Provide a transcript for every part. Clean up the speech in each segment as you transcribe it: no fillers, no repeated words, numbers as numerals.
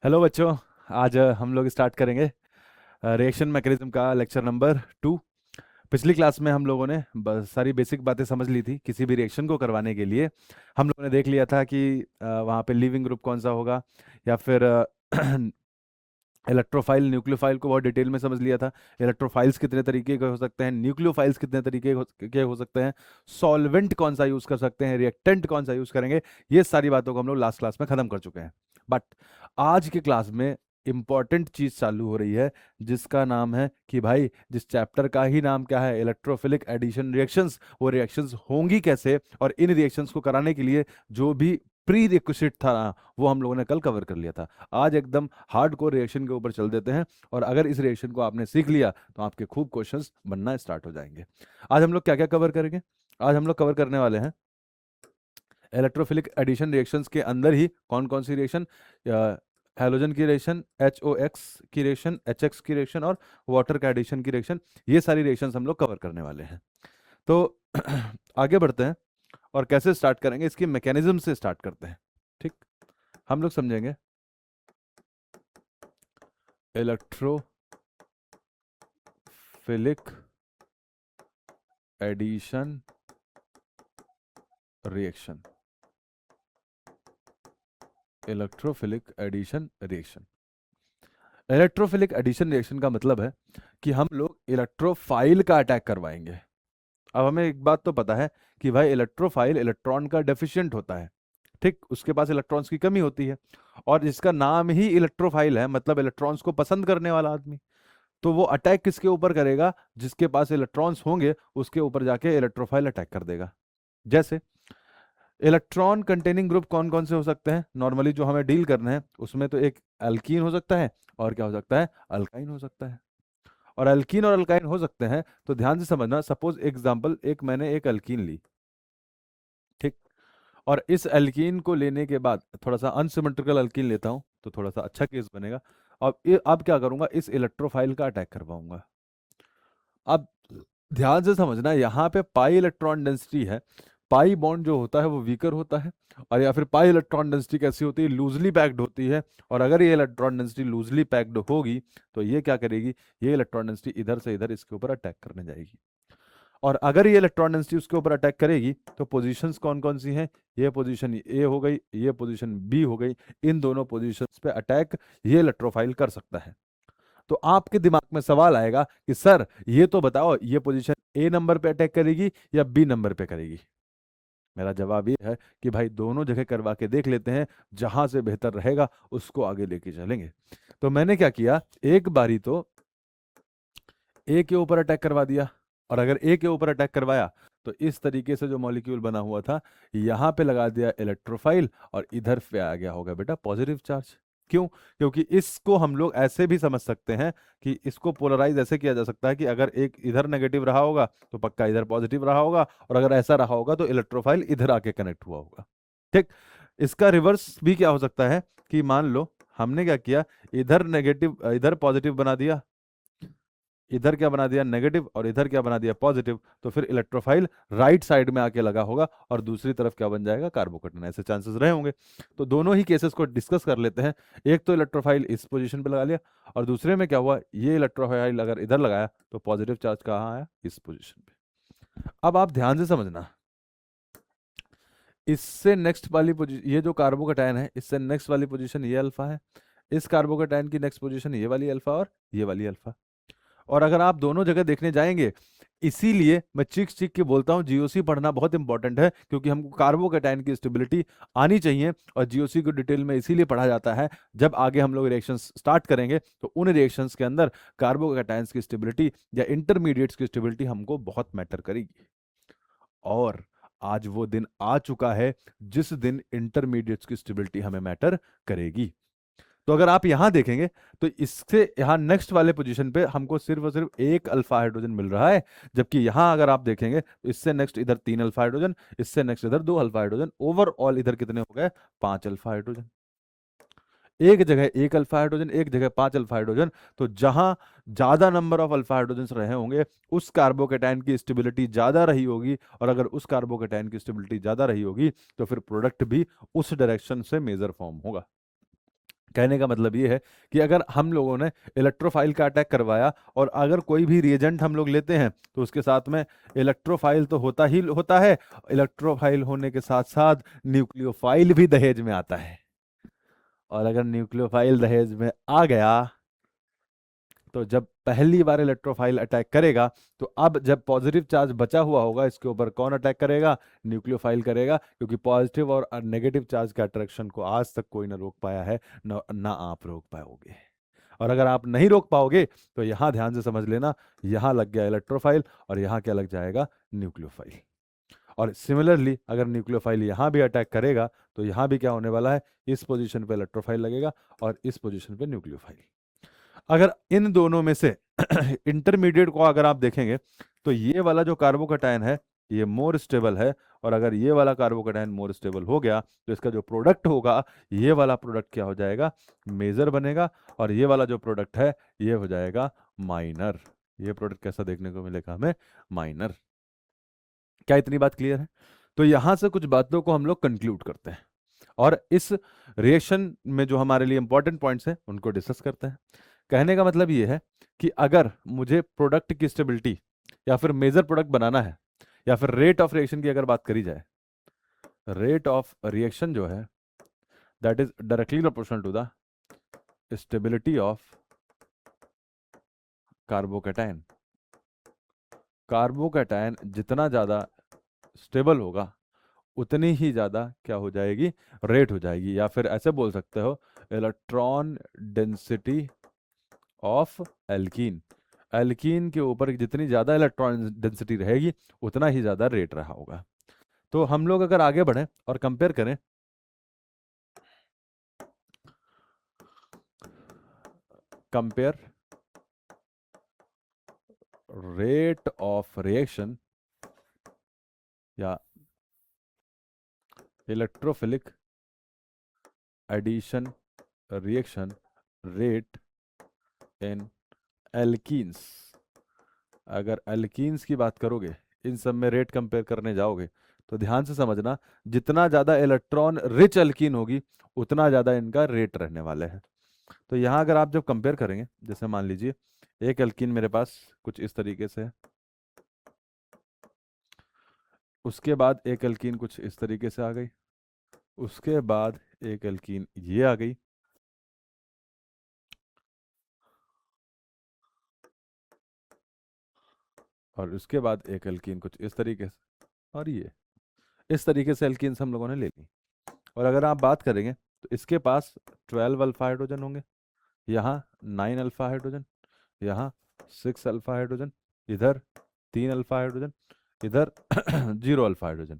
Hello बच्चों। आज हम लोग स्टार्ट करेंगे रिएक्शन मैकेनिज्म का लेक्चर नंबर 2। पिछली क्लास में हम लोगों ने सारी बेसिक बातें समझ ली थी। किसी भी रिएक्शन को करवाने के लिए हम लोगों ने देख लिया था कि वहाँ पे लिविंग ग्रुप कौन सा होगा, या फिर इलेक्ट्रोफाइल न्यूक्लियोफाइल को बहुत डिटेल में समझ लिया था। इलेक्ट्रोफाइल्स कितने तरीके के हो सकते हैं, न्यूक्लियोफाइल्स कितने तरीके के हो सकते हैं, सॉल्वेंट कौन सा यूज़ कर सकते हैं, रिएक्टेंट कौन सा यूज़ करेंगे। ये सारी बातों को हम लोग लास्ट क्लास में ख़त्म कर चुके हैं। बट आज की क्लास में इंपॉर्टेंट चीज़ चालू हो रही है, जिसका नाम है कि भाई जिस चैप्टर का ही नाम क्या है, इलेक्ट्रोफिलिक एडिशन रिएक्शंस। वो रिएक्शंस होंगी कैसे, और इन रिएक्शंस को कराने के लिए जो भी प्री रिक्विजिट था ना, वो हम लोगों ने कल कवर कर लिया था। आज एकदम हार्ड कोर रिएक्शन के ऊपर चल देते हैं, और अगर इस रिएक्शन को आपने सीख लिया तो आपके खूब क्वेश्चंस बनना स्टार्ट हो जाएंगे। आज हम लोग क्या क्या कवर करेंगे? आज हम लोग कवर करने वाले हैं इलेक्ट्रोफिलिक एडिशन रिएक्शंस के अंदर ही कौन कौन सी रिएक्शन, हैलोजन की रिएक्शन, HOX की रिएक्शन, HX की रिएक्शन और वाटर का एडिशन की रिएक्शन। ये सारी रिएक्शंस हम लोग कवर करने वाले हैं। तो आगे बढ़ते हैं, और कैसे स्टार्ट करेंगे, इसकी मैकेनिज्म से स्टार्ट करते हैं। ठीक, हम लोग समझेंगे electrophilic addition reaction. Electrophilic addition reaction, electrophilic addition reaction का मतलब है कि हम लोग इलेक्ट्रोफाइल का अटैक करवाएंगे। अब हमें एक बात तो पता है कि भाई इलेक्ट्रोफाइल इलेक्ट्रॉन का डेफिशिएंट होता है। ठीक, उसके पास इलेक्ट्रॉन्स की कमी होती है, और जिसका नाम ही इलेक्ट्रोफाइल है, मतलब इलेक्ट्रॉन्स को पसंद करने वाला आदमी। तो वो अटैक किसके ऊपर करेगा? जिसके पास इलेक्ट्रॉन्स होंगे उसके ऊपर जाके इलेक्ट्रोफाइल अटैक कर देगा। जैसे इलेक्ट्रॉन कंटेनिंग ग्रुप कौन कौन से हो सकते हैं नॉर्मली जो हमें डील करना है, उसमें तो एक एल्कीन हो सकता है, और क्या हो सकता है, अल्काइन हो सकता है। और एल्कीन और अल्काइन हो सकते हैं तो ध्यान से समझना। सपोज एग्जांपल, एक मैंने एक एल्कीन ली, ठीक, और इस एल्कीन को लेने के बाद थोड़ा सा अनसिमेट्रिकल एल्कीन लेता हूं तो थोड़ा सा अच्छा केस बनेगा। अब क्या करूंगा, इस इलेक्ट्रोफाइल का अटैक करवाऊंगा। अब ध्यान से समझना, यहाँ पे पाई इलेक्ट्रॉन डेंसिटी है। पाई बॉन्ड जो होता है वो वीकर होता है, और या फिर पाई इलेक्ट्रॉन डेंसिटी कैसी होती है, लूजली पैक्ड होती है। और अगर ये इलेक्ट्रॉन डेंसिटी लूजली पैक्ड होगी तो ये क्या करेगी, ये इलेक्ट्रॉन डेंसिटी इधर से इधर इसके ऊपर अटैक करने जाएगी। और अगर ये इलेक्ट्रॉन डेंसिटी उसके ऊपर अटैक करेगी तो पोजीशंस कौन कौन सी हैं, ये पोजीशन ए हो गई, ये पोजीशन बी हो गई। इन दोनों पोजीशंस पे अटैक ये इलेक्ट्रोफाइल कर सकता है। तो आपके दिमाग में सवाल आएगा कि सर ये तो बताओ, ये पोजीशन ए नंबर पे अटैक करेगी या बी नंबर पे करेगी? मेरा जवाब ये है कि भाई दोनों जगह करवा के देख लेते हैं, जहां से बेहतर रहेगा उसको आगे लेके चलेंगे। तो मैंने क्या किया, एक बारी तो ए के ऊपर अटैक करवा दिया, और अगर ए के ऊपर अटैक करवाया तो इस तरीके से जो मॉलिक्यूल बना हुआ था, यहाँ पे लगा दिया इलेक्ट्रोफाइल, और इधर पे आ गया होगा बेटा पॉजिटिव चार्ज। क्यों? क्योंकि इसको हम लोग ऐसे भी समझ सकते हैं कि इसको पोलराइज ऐसे किया जा सकता है कि अगर एक इधर नेगेटिव रहा होगा तो पक्का इधर पॉजिटिव रहा होगा, और अगर ऐसा रहा होगा तो इलेक्ट्रोफाइल इधर आके कनेक्ट हुआ होगा। ठीक, इसका रिवर्स भी क्या हो सकता है कि मान लो हमने क्या किया, इधर नेगेटिव इधर पॉजिटिव बना दिया, इधर क्या बना दिया, नेगेटिव, और इधर क्या बना दिया, पॉजिटिव। तो फिर इलेक्ट्रोफाइल राइट साइड में आके लगा होगा, और दूसरी तरफ क्या बन जाएगा, कार्बोकैटायन। ऐसे चांसेस रहे होंगे। तो दोनों ही केसेस को डिस्कस कर लेते हैं। एक तो इलेक्ट्रोफाइल इस पोजीशन पे लगा लिया, और दूसरे में क्या हुआ, ये इलेक्ट्रोफाइल अगर इधर लगाया तो पॉजिटिव चार्ज कहाँ आया, इस पोजीशन पे। अब आप ध्यान से समझना, इससे नेक्स्ट वाली पोजीशन, ये जो कार्बोकैटायन है इससे नेक्स्ट वाली पोजीशन ये अल्फा है, इस कार्बोकैटायन की नेक्स्ट पोजीशन ये वाली अल्फा, और ये वाली अल्फा। और अगर आप दोनों जगह देखने जाएंगे, इसीलिए मैं चीख चीख के बोलता हूं जीओसी पढ़ना बहुत इंपॉर्टेंट है, क्योंकि हमको कार्बोकैटायन की स्टेबिलिटी आनी चाहिए। और जीओसी को डिटेल में इसीलिए पढ़ा जाता है, जब आगे हम लोग रिएक्शंस स्टार्ट करेंगे तो उन रिएक्शंस के अंदर कार्बोकैटायंस की स्टेबिलिटी या इंटरमीडिएट्स की स्टेबिलिटी हमको बहुत मैटर करेगी। और आज वो दिन आ चुका है जिस दिन इंटरमीडिएट्स की स्टेबिलिटी हमें मैटर करेगी। तो अगर आप यहां देखेंगे तो इससे यहां नेक्स्ट वाले पोजीशन पे हमको सिर्फ और सिर्फ एक अल्फा हाइड्रोजन मिल रहा है, जबकि यहां अगर आप देखेंगे तो इससे नेक्स्ट इधर 3 अल्फा हाइड्रोजन, इससे नेक्स्ट इधर 2 अल्फा हाइड्रोजन, ओवरऑल इधर कितने हो गए, 5 अल्फा हाइड्रोजन। एक जगह 1 अल्फा हाइड्रोजन, एक जगह 5 अल्फा हाइड्रोजन। तो जहां ज्यादा नंबर ऑफ अल्फा हाइड्रोजन रहे होंगे उस कार्बोकैटायन की स्टेबिलिटी ज्यादा रही होगी, और अगर उस कार्बोकैटायन की स्टेबिलिटी ज्यादा रही होगी तो फिर प्रोडक्ट भी उस डायरेक्शन से मेजर फॉर्म होगा। कहने का मतलब ये है कि अगर हम लोगों ने इलेक्ट्रोफाइल का अटैक करवाया और अगर कोई भी रिएजेंट हम लोग लेते हैं तो उसके साथ में इलेक्ट्रोफाइल तो होता ही होता है, इलेक्ट्रोफाइल होने के साथ साथ न्यूक्लियोफाइल भी दहेज में आता है। और अगर न्यूक्लियोफाइल दहेज में आ गया तो जब पहली बार इलेक्ट्रोफाइल अटैक करेगा तो अब जब पॉजिटिव चार्ज बचा हुआ होगा इसके ऊपर कौन अटैक करेगा? न्यूक्लियोफाइल करेगा, क्योंकि पॉजिटिव और नेगेटिव चार्ज के अट्रैक्शन को आज तक कोई ना रोक पाया है, ना आप रोक पाओगे। और अगर आप नहीं रोक पाओगे तो यहां ध्यान से समझ लेना, यहां लग गया इलेक्ट्रोफाइल और यहां क्या लग जाएगा? न्यूक्लियोफाइल। और सिमिलरली अगर न्यूक्लियोफाइल यहां भी अटैक करेगा तो यहां भी क्या होने वाला है? इस पोजीशन पे इलेक्ट्रोफाइल लगेगा और इस पोजीशन पे न्यूक्लियोफाइल। अगर इन दोनों में से इंटरमीडिएट को अगर आप देखेंगे तो ये वाला जो कार्बोकैटायन है ये मोर स्टेबल है, और अगर ये वाला कार्बोकैटायन मोर स्टेबल हो गया तो इसका जो प्रोडक्ट होगा ये वाला प्रोडक्ट क्या हो जाएगा? मेजर बनेगा, और ये वाला जो प्रोडक्ट है ये हो जाएगा माइनर। ये प्रोडक्ट कैसा देखने को मिलेगा हमें? माइनर। क्या इतनी बात क्लियर है? तो यहां से कुछ बातों को हम लोग कंक्लूड करते हैं और इस रिएक्शन में जो हमारे लिए इंपॉर्टेंट पॉइंट्स हैं उनको डिस्कस करते हैं। कहने का मतलब ये है कि अगर मुझे प्रोडक्ट की स्टेबिलिटी या फिर मेजर प्रोडक्ट बनाना है या फिर रेट ऑफ रिएक्शन की अगर बात करी जाए, रेट ऑफ रिएक्शन जो है that is directly proportional to the stability of carbocation. Carbocation जितना ज़्यादा स्टेबल होगा उतनी ही ज़्यादा क्या हो जाएगी? रेट हो जाएगी, या फिर ऐसे बोल सकते हो electron density of alkene. Alkene के ऊपर जितनी ज़्यादा इलेक्ट्रॉन डेंसिटी रहेगी उतना ही ज़्यादा रेट रहा होगा। तो हम लोग अगर आगे बढ़ें और कंपेयर करें, कंपेयर रेट ऑफ रिएक्शन या electrophilic addition reaction rate in alkenes. अगर एल्कीन्स की बात करोगे, इन सब में रेट कंपेयर करने जाओगे तो ध्यान से समझना, जितना ज़्यादा इलेक्ट्रॉन रिच एल्कीन होगी उतना ज़्यादा इनका रेट रहने वाले हैं। तो यहाँ अगर आप जब कंपेयर करेंगे, जैसे मान लीजिए एक एल्कीन मेरे पास कुछ इस तरीके से है, उसके बाद एक एल्कीन कुछ इस तरीके से आ गई, उसके बाद एक एल्कीन ये आ गई, और उसके बाद एक एल्कीन कुछ इस तरीके से, और ये इस तरीके से एल्कीन्स हम लोगों ने ले ली। और अगर आप बात करेंगे तो इसके पास 12 अल्फा हाइड्रोजन होंगे, यहाँ 9 अल्फा हाइड्रोजन, यहाँ 6 अल्फा हाइड्रोजन, इधर 3 अल्फा हाइड्रोजन, इधर 0 अल्फा हाइड्रोजन।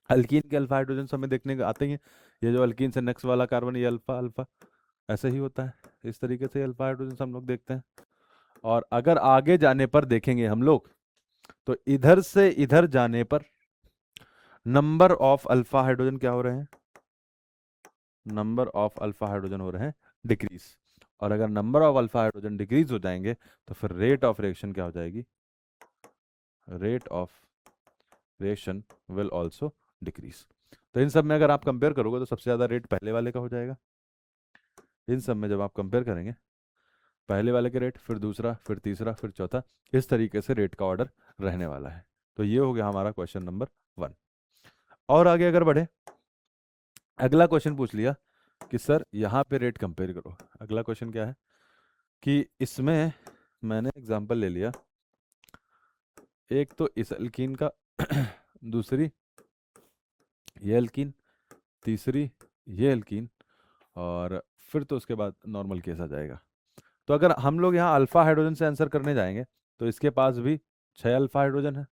अल्कीन के अल्फा हाइड्रोजन हमें देखने को आते ही हैं, ये जो अल्कीन से नेक्स्ट वाला कार्बन ये अल्फा अल्फा ऐसे ही होता है, इस तरीके से अल्फा हाइड्रोजन हम लोग देखते हैं। और अगर आगे जाने पर देखेंगे हम लोग तो इधर से इधर जाने पर नंबर ऑफ अल्फा हाइड्रोजन क्या हो रहे हैं? नंबर ऑफ अल्फा हाइड्रोजन हो रहे हैं डिक्रीज। और अगर number of alpha hydrogen decrease हो जाएंगे तो फिर रेट ऑफ रिएक्शन क्या हो जाएगी? Rate of reaction will also decrease. तो इन सब में अगर आप कंपेयर करोगे तो सबसे ज़्यादा रेट पहले वाले का हो जाएगा। इन सब में जब आप कंपेयर करेंगे पहले वाले के रेट, फिर दूसरा, फिर तीसरा, फिर चौथा, इस तरीके से रेट का ऑर्डर रहने वाला है। तो ये हो गया हमारा क्वेश्चन नंबर 1। और आगे अगर बढ़े, अगला क्वेश्चन पूछ लिया कि सर यहाँ पे रेट कंपेयर करो। अगला क्वेश्चन क्या है कि इसमें मैंने एग्जांपल ले लिया, एक तो इस एल्कीन का दूसरी ये एल्कीन, तीसरी ये एल्कीन, और फिर तो उसके बाद नॉर्मल केस आ जाएगा। तो अगर हम लोग यहाँ अल्फा हाइड्रोजन से आंसर करने जाएंगे तो इसके पास भी 6 अल्फा हाइड्रोजन है,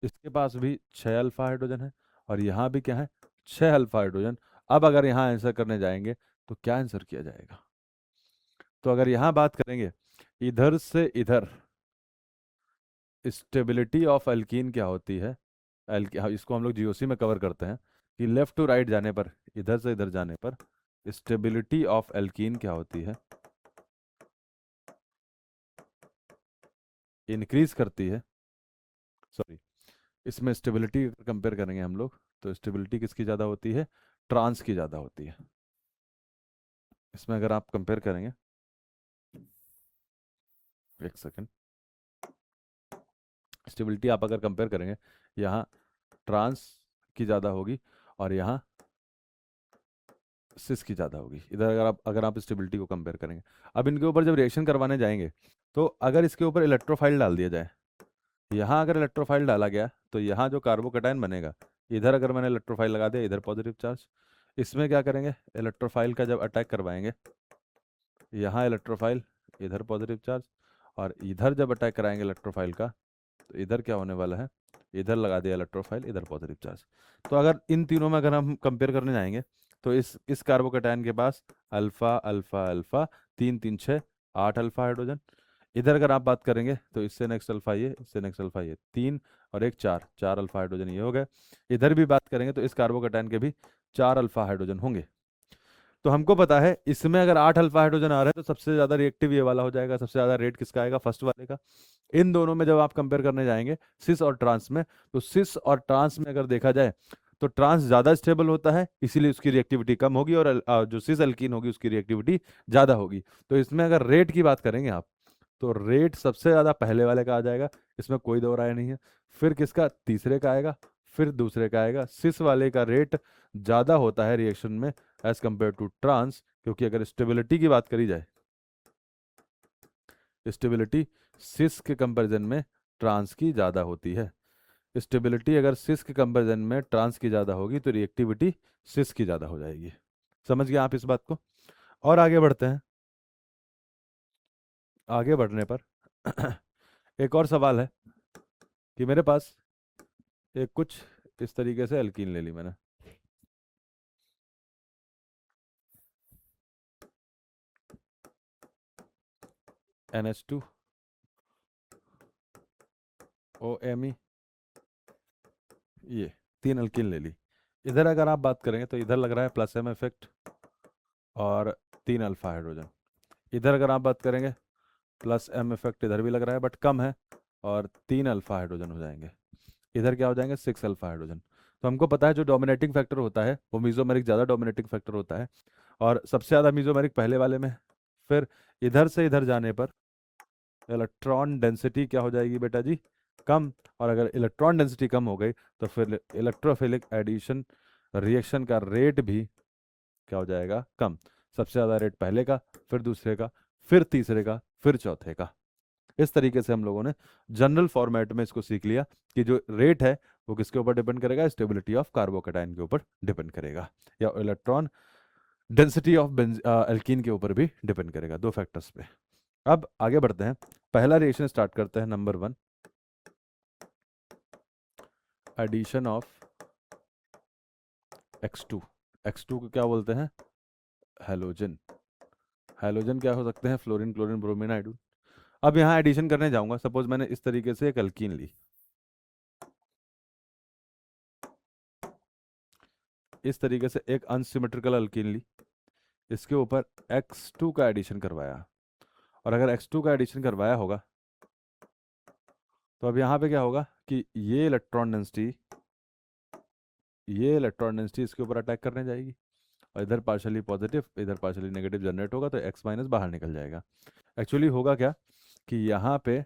इसके पास भी 6 अल्फा हाइड्रोजन है, और यहाँ भी क्या है? 6 अल्फा हाइड्रोजन। अब अगर यहाँ आंसर करने जाएंगे तो क्या आंसर किया जाएगा? तो अगर यहाँ बात करेंगे इधर से इधर स्टेबिलिटी ऑफ एल्कीन क्या होती है, इसको हम लोग जीओसी में कवर करते हैं कि लेफ्ट टू राइट जाने पर, इधर से इधर जाने पर स्टेबिलिटी ऑफ एल्कीन क्या होती है? इंक्रीज करती है। सॉरी, इसमें स्टेबिलिटी कंपेयर करेंगे हम लोग तो स्टेबिलिटी किसकी ज़्यादा होती है? ट्रांस की ज़्यादा होती है। इसमें अगर आप कंपेयर करेंगे, एक सेकेंड, स्टेबिलिटी आप अगर कंपेयर करेंगे, यहाँ ट्रांस की ज़्यादा होगी और यहाँ सिस की ज़्यादा होगी। इधर अगर आप स्टेबिलिटी को कंपेयर करेंगे, अब इनके ऊपर जब रिएक्शन करवाने जाएंगे तो अगर इसके ऊपर इलेक्ट्रोफाइल डाल दिया जाए, यहाँ अगर इलेक्ट्रोफाइल डाला गया तो यहाँ जो कार्बोकेटाइन बनेगा, इधर अगर मैंने इलेक्ट्रोफाइल लगा दिया, इधर पॉजिटिव चार्ज। इसमें क्या करेंगे, इलेक्ट्रोफाइल का जब अटैक करवाएंगे, यहाँ इलेक्ट्रोफाइल, इधर पॉजिटिव चार्ज, और इधर जब अटैक कराएंगे इलेक्ट्रोफाइल का, तो इधर क्या होने वाला है, इधर लगा दिया इलेक्ट्रोफाइल, इधर पॉजिटिव चार्ज। तो अगर इन तीनों में अगर हम कंपेयर करने जाएंगे तो इस कार्बोकेटाइन के पास alpha alpha alpha, 3 3 6 8 alpha hydrogen. इधर अगर आप बात करेंगे तो इससे नेक्स्ट अल्फा ये, इससे नेक्स्ट अल्फा ये, 3 और 1 4, 4 अल्फा हाइड्रोजन ये हो गए। इधर भी बात करेंगे तो इस कार्बोकेटाइन के भी 4 अल्फा हाइड्रोजन होंगे। तो हमको पता है इसमें अगर 8 अल्फा हाइड्रोजन आ रहा है तो सबसे ज्यादा रिएक्टिव ये वाला हो जाएगा, सबसे ज्यादा रेट किसका आएगा, फर्स्ट वाले का। इन दोनों में जब आप कंपेयर करने जाएंगे सिस और ट्रांस में, तो सिस और ट्रांस में अगर देखा जाए तो ट्रांस ज्यादा स्टेबल होता है, इसीलिए उसकी रिएक्टिविटी कम होगी, और जो सिस अल्कीन होगी उसकी रिएक्टिविटी ज्यादा होगी। तो इसमें अगर रेट की बात करेंगे आप, तो रेट सबसे ज्यादा पहले वाले का आ जाएगा, इसमें कोई दो राय नहीं है। फिर किसका, तीसरे का आएगा, फिर दूसरे का आएगा। सिस वाले का रेट ज्यादा होता है रिएक्शन में एज कंपेयर टू ट्रांस, क्योंकि अगर स्टेबिलिटी की बात करी जाए, स्टेबिलिटी सिस के कंपैरिजन में ट्रांस की ज़्यादा होती है। स्टेबिलिटी अगर सिस के कंपैरिजन में ट्रांस की ज़्यादा होगी तो रिएक्टिविटी सिस की ज़्यादा हो जाएगी। समझ गए आप इस बात को? और आगे बढ़ते हैं। आगे बढ़ने पर एक और सवाल है कि मेरे पास एक कुछ इस तरीके से एल्कीन ले ली मैंने, NH2 OMe, ये 3 एल्कीन ले ली। इधर अगर आप बात करेंगे तो इधर लग रहा है प्लस M इफेक्ट और 3 अल्फा हाइड्रोजन। इधर अगर आप बात करेंगे प्लस M इफेक्ट इधर भी लग रहा है बट कम है, और 3 अल्फा हाइड्रोजन हो जाएंगे। इधर क्या हो जाएंगे, 6 अल्फा हाइड्रोजन। तो हमको पता है जो डोमिनेटिंग फैक्टर होता है वो मीजोमेरिक ज़्यादा डोमिनेटिंग फैक्टर होता है, और सबसे ज़्यादा मीजोमेरिक पहले वाले में है। फिर इधर से इधर जाने पर इलेक्ट्रॉन डेंसिटी क्या हो जाएगी बेटा जी, कम। और अगर इलेक्ट्रॉन डेंसिटी कम हो गई तो फिर इलेक्ट्रोफिलिक एडिशन रिएक्शन का रेट भी क्या हो जाएगा, कम। सबसे ज़्यादा रेट पहले का, फिर दूसरे का, फिर तीसरे का, फिर चौथे का। इस तरीके से हम लोगों ने जनरल फॉर्मेट में इसको सीख लिया कि जो रेट है वो किसके ऊपर डिपेंड करेगा, स्टेबिलिटी ऑफ कार्बोकेटाइन के ऊपर डिपेंड करेगा, या इलेक्ट्रॉन डेंसिटी ऑफ एल्कीन के ऊपर भी डिपेंड करेगा, दो फैक्टर्स पे। अब आगे बढ़ते हैं, पहला रिएक्शन स्टार्ट करते हैं, number 1, addition of X2। X2 को क्या बोलते हैं, हेलोजन। हेलोजन क्या हो सकते हैं, फ्लोरीन, क्लोरीन, ब्रोमीन, आयोडीन। अब यहाँ एडिशन करने जाऊंगा, सपोज मैंने इस तरीके से एक अल्कीन ली, इस तरीके से एक अनसिमेट्रिकल अल्कीन ली, इसके ऊपर X2 का एडिशन करवाया, और अगर X2 का एडिशन करवाया होगा तो अब यहाँ पे क्या होगा कि ये इलेक्ट्रॉन डेंसिटी इसके ऊपर अटैक करने जाएगी, और इधर पार्शली पॉजिटिव इधर पार्शली नेगेटिव जनरेट होगा, तो X माइनस बाहर निकल जाएगा। एक्चुअली होगा क्या कि यहाँ पे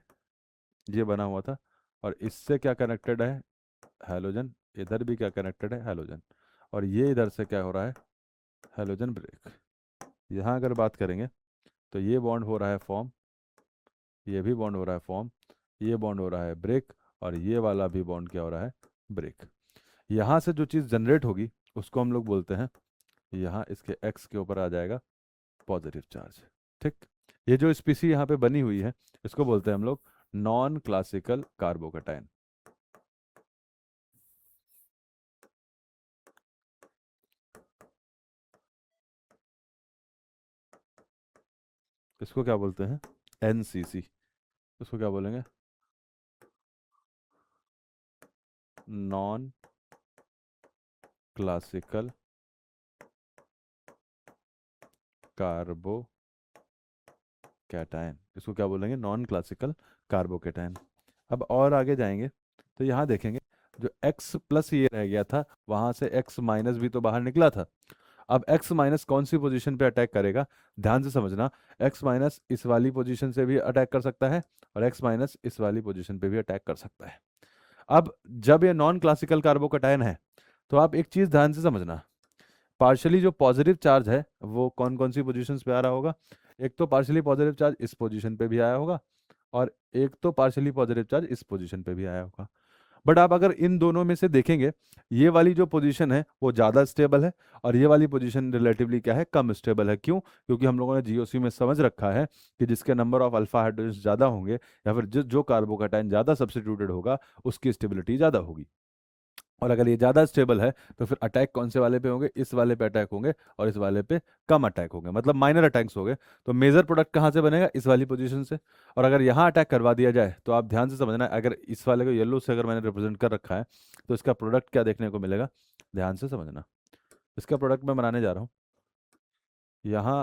ये बना हुआ था, और इससे क्या कनेक्टेड है, हेलोजन, इधर भी क्या कनेक्टेड है, हेलोजन, और ये इधर से क्या हो रहा है, हेलोजन ब्रेक। यहाँ अगर बात करेंगे तो ये बॉन्ड हो रहा है फॉर्म, ये भी बॉन्ड हो रहा है फॉर्म, ये बॉन्ड हो रहा है ब्रेक, और ये वाला भी बॉन्ड क्या हो रहा है, ब्रेक। यहाँ से जो चीज़ जनरेट होगी उसको हम लोग बोलते हैं, यहाँ इसके एक्स के ऊपर आ जाएगा पॉजिटिव चार्ज। ठीक, ये जो स्पीसी यहाँ पे बनी हुई है इसको बोलते हैं हम लोग नॉन क्लासिकल कार्बोकेटाइन। इसको क्या बोलते हैं, NCC। इसको क्या बोलेंगे, नॉन क्लासिकल कार्बोकैटायन। इसको क्या बोलेंगे, नॉन क्लासिकल कार्बोकैटायन। अब और आगे जाएंगे तो यहाँ देखेंगे जो X प्लस ये रह गया था, वहाँ से X माइनस भी तो बाहर निकला था, अब x माइनस कौन सी पोजीशन पे अटैक करेगा, ध्यान से समझना। x माइनस इस वाली पोजीशन से भी अटैक कर सकता है और x माइनस इस वाली पोजीशन पे भी अटैक कर सकता है। अब जब ये नॉन क्लासिकल कार्बोकैटायन है तो आप एक चीज ध्यान से समझना, पार्शियली जो पॉजिटिव चार्ज है वो कौन कौन सी पोजीशंस पे आ रहा होगा। एक तो पार्शियली पॉजिटिव चार्ज इस पोजीशन पे भी आया होगा और एक तो पार्शियली पॉजिटिव चार्ज इस पोजीशन पे भी आया होगा। बट आप अगर इन दोनों में से देखेंगे, ये वाली जो पोजीशन है वो ज़्यादा स्टेबल है और ये वाली पोजीशन रिलेटिवली क्या है, कम स्टेबल है। क्यों? क्योंकि हम लोगों ने जीओसी में समझ रखा है कि जिसके नंबर ऑफ अल्फा हाइड्रोजन ज़्यादा होंगे या फिर जिस जो कार्बोकैटायन ज़्यादा सब्स्टिट्यूटेड होगा उसकी स्टेबिलिटी ज़्यादा होगी। और अगर ये ज़्यादा स्टेबल है तो फिर अटैक कौन से वाले पे होंगे, इस वाले पे अटैक होंगे और इस वाले पे कम अटैक होंगे, मतलब माइनर अटैक्स होंगे। तो मेजर प्रोडक्ट कहाँ से बनेगा, इस वाली पोजीशन से। और अगर यहाँ अटैक करवा दिया जाए तो आप ध्यान से समझना, अगर इस वाले को येलो से अगर मैंने रिप्रेजेंट कर रखा है तो इसका प्रोडक्ट क्या देखने को मिलेगा, ध्यान से समझना। इसका प्रोडक्ट मैं बनाने जा रहा हूँ। यहाँ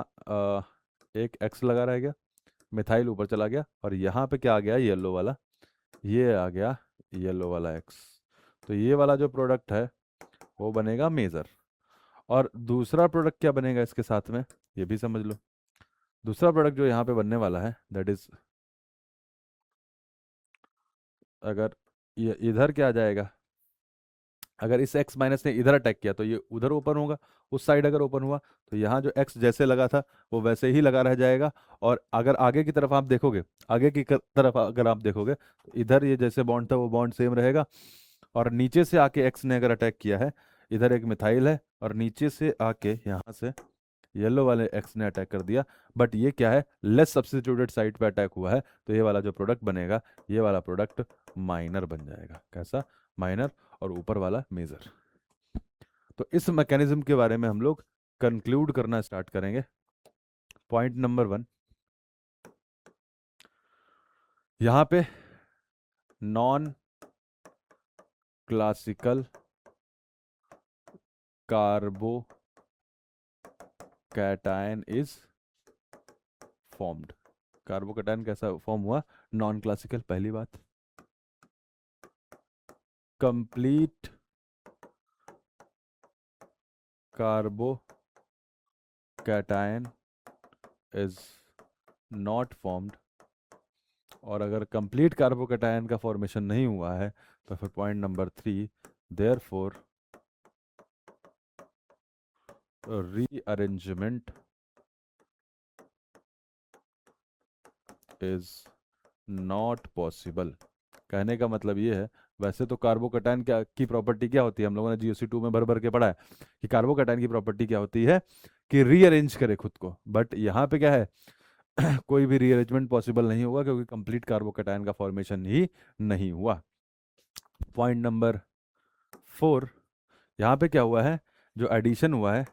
एक एक्स लगा रह गया, मिथाइल ऊपर चला गया और यहाँ पे क्या आ गया, येलो वाला, ये आ गया येलो वाला एक्स। तो ये वाला जो प्रोडक्ट है वो बनेगा मेजर। और दूसरा प्रोडक्ट क्या बनेगा इसके साथ में, ये भी समझ लो। दूसरा प्रोडक्ट जो यहाँ पे बनने वाला है दैट इज, अगर ये इधर क्या आ जाएगा, अगर इस x माइनस ने इधर अटैक किया तो ये उधर ओपन होगा, उस साइड अगर ओपन हुआ तो यहाँ जो x जैसे लगा था वो वैसे ही लगा रह जाएगा। और अगर आगे की तरफ आप देखोगे, आगे की तरफ अगर आप देखोगे तो इधर ये जैसे बॉन्ड था वो बॉन्ड सेम रहेगा। और नीचे से आके x ने अगर अटैक किया है, इधर एक मिथाइल है और नीचे से आके यहाँ से येलो वाले एक्स ने अटैक कर दिया, बट ये क्या है, लेस सब्स्टिट्यूटेड साइट पे अटैक हुआ है। तो ये वाला जो प्रोडक्ट बनेगा, ये वाला प्रोडक्ट माइनर बन जाएगा। कैसा, माइनर, और ऊपर वाला मेजर। तो इस मैकेनिज्म के बारे में हम लोग कंक्लूड करना स्टार्ट करेंगे। पॉइंट नंबर 1, यहाँ पे non classical carbocation is formed. Carbocation कैसा फॉर्म हुआ, नॉन क्लासिकल, पहली बात। Complete carbocation is not formed. और अगर कंप्लीट कार्बोकैटायन का फॉर्मेशन नहीं हुआ है तो फिर point number 3, therefore rearrangement is not possible. कहने का मतलब ये है, वैसे तो कार्बोकैटायन क्या की प्रॉपर्टी क्या होती है, हम लोगों ने GOC2 में भर भर के पढ़ा है कि कार्बोकैटायन की प्रॉपर्टी क्या होती है कि रीअरेंज करे खुद को। बट यहाँ पे क्या है कोई भी रीअरेंजमेंट पॉसिबल नहीं होगा क्योंकि कंप्लीट कार्बोकैटायन का फॉर्मेशन ही नहीं हुआ। पॉइंट नंबर 4, यहाँ पे क्या हुआ है, जो एडिशन हुआ है,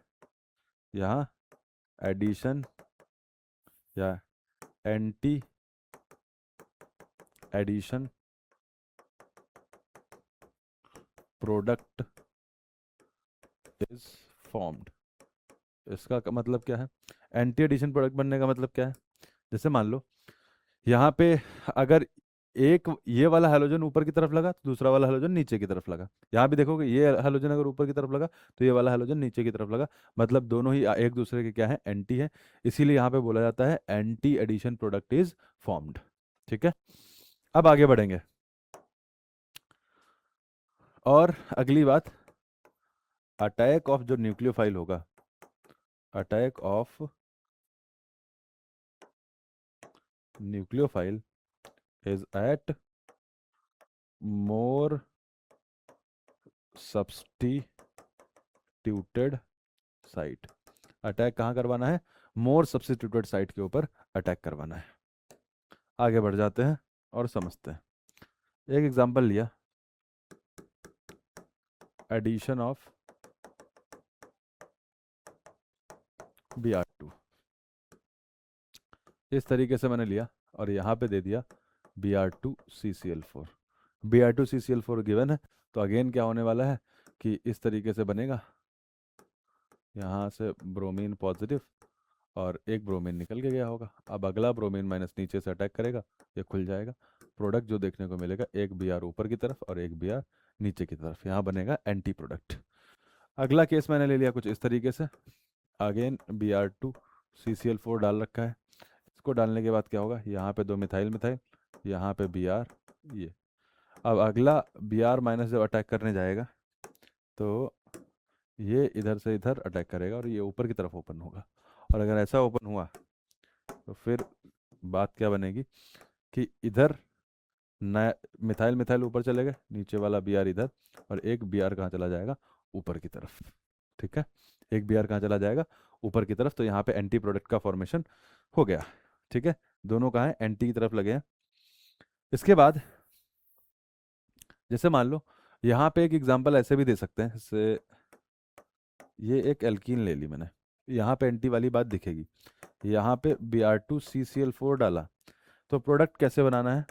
यहाँ एडिशन या anti addition product is formed. इसका मतलब क्या है, एंटी एडिशन प्रोडक्ट बनने का मतलब क्या है, जैसे मान लो यहाँ पे अगर एक ये वाला हैलोजन ऊपर की तरफ लगा तो दूसरा वाला हैलोजन नीचे की तरफ लगा। यहाँ भी देखोगे ये हैलोजन अगर ऊपर की तरफ लगा तो ये वाला हैलोजन नीचे की तरफ लगा, मतलब दोनों ही एक दूसरे के क्या है, एंटी है। इसीलिए यहाँ पे बोला जाता है anti addition product is formed. ठीक है, अब आगे बढ़ेंगे। और अगली बात, अटैक ऑफ जो न्यूक्लियोफाइल होगा, attack of nucleophile is at more substituted site। Attack कहाँ करवाना है, मोर सब्स्टिट्यूटेड साइट के ऊपर अटैक करवाना है। आगे बढ़ जाते हैं और समझते हैं। एक एग्जांपल लिया, एडिशन ऑफ Br2, इस तरीके से मैंने लिया और यहाँ पे दे दिया Br2CCl4। Br2CCl4 गिवन है, तो अगेन क्या होने वाला है कि इस तरीके से बनेगा, यहाँ से ब्रोमीन पॉजिटिव और एक ब्रोमीन निकल के गया होगा। अब अगला ब्रोमीन माइनस नीचे से अटैक करेगा, ये खुल जाएगा। प्रोडक्ट जो देखने को मिलेगा, एक Br ऊपर की तरफ और एक Br नीचे की तरफ, यहाँ बनेगा एंटी प्रोडक्ट। अगला केस मैंने ले लिया कुछ इस तरीके से, अगेन Br2 CCl4 डाल रखा है। इसको डालने के बाद क्या होगा, यहाँ पे 2 मिथाइल मिथाइल, यहाँ पे Br, ये। अब अगला Br माइनस जब अटैक करने जाएगा तो ये इधर से इधर अटैक करेगा और ये ऊपर की तरफ ओपन होगा। और अगर ऐसा ओपन हुआ तो फिर बात क्या बनेगी कि इधर नया मिथाइल मिथाइल ऊपर चले गए, नीचे वाला Br इधर, और एक Br कहाँ चला जाएगा, ऊपर की तरफ। ठीक है, एक Br कहाँ चला जाएगा, ऊपर की तरफ। तो यहाँ पे एंटी प्रोडक्ट का फॉर्मेशन हो गया। ठीक है, दोनों कहाँ है, एंटी की तरफ लगे हैं। इसके बाद जैसे मान लो यहाँ पे एक एग्जांपल ऐसे भी दे सकते हैं, जैसे ये एक एल्कीन ले ली मैंने, यहाँ पे एंटी वाली बात दिखेगी। यहाँ पे Br2 CCl4 डाला, तो प्रोडक्ट कैसे बनाना है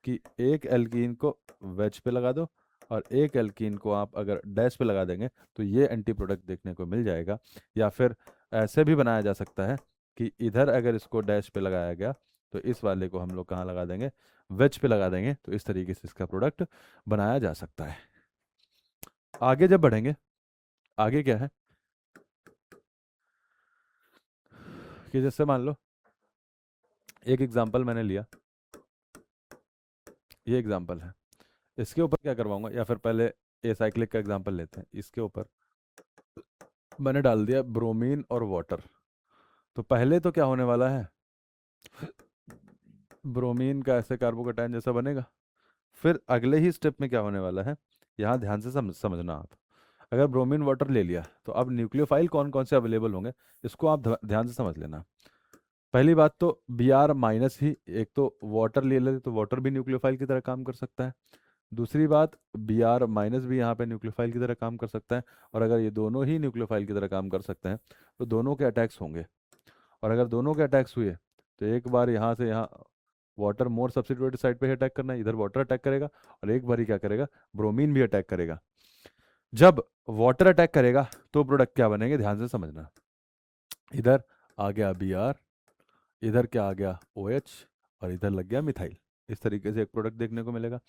कि एक एल्कीन को वेज पे लगा दो और एक एल्कीन को आप अगर डैश पे लगा देंगे तो ये एंटी प्रोडक्ट देखने को मिल जाएगा। या फिर ऐसे भी बनाया जा सकता है कि इधर अगर इसको डैश पे लगाया गया तो इस वाले को हम लोग कहाँ लगा देंगे, वेज पे लगा देंगे, तो इस तरीके से इसका प्रोडक्ट बनाया जा सकता है। आगे जब बढ़ेंगे, आगे क्या है कि जैसे मान लो एक एग्जांपल मैंने लिया, ये एग्जांपल है, इसके ऊपर क्या करवाऊंगा, या फिर पहले एसाइक्लिक का एग्जांपल लेते हैं। इसके ऊपर मैंने डाल दिया ब्रोमीन और वाटर। तो पहले तो क्या होने वाला है, ब्रोमीन का ऐसे कार्बोकैटायन जैसा बनेगा। फिर अगले ही स्टेप में क्या होने वाला है, यहाँ ध्यान से समझना आप। अगर ब्रोमीन वाटर ले लिया तो अब न्यूक्लियोफाइल कौन कौन से अवेलेबल होंगे, इसको आप ध्यान से समझ लेना। पहली बात तो Br माइनस ही, एक तो वाटर ले लेते तो वाटर भी न्यूक्लियोफाइल की तरह काम कर सकता है। दूसरी बात, Br माइनस भी यहाँ पे न्यूक्लियोफाइल की तरह काम कर सकता है। और अगर ये दोनों ही न्यूक्लियोफाइल की तरह काम कर सकते हैं तो दोनों के अटैक्स होंगे। और अगर दोनों के अटैक्स हुए तो एक बार यहाँ से यहाँ वाटर मोर सब्स्टिट्यूटेड साइड पे अटैक करना है, इधर वाटर अटैक करेगा, और एक बार ही क्या करेगा, ब्रोमीन भी अटैक करेगा। जब वाटर अटैक करेगा तो प्रोडक्ट क्या बनेंगे, ध्यान से समझना। इधर आ गया Br, इधर क्या आ गया OH, और इधर लग गया मिथाइल। इस तरीके से एक प्रोडक्ट देखने को मिलेगा।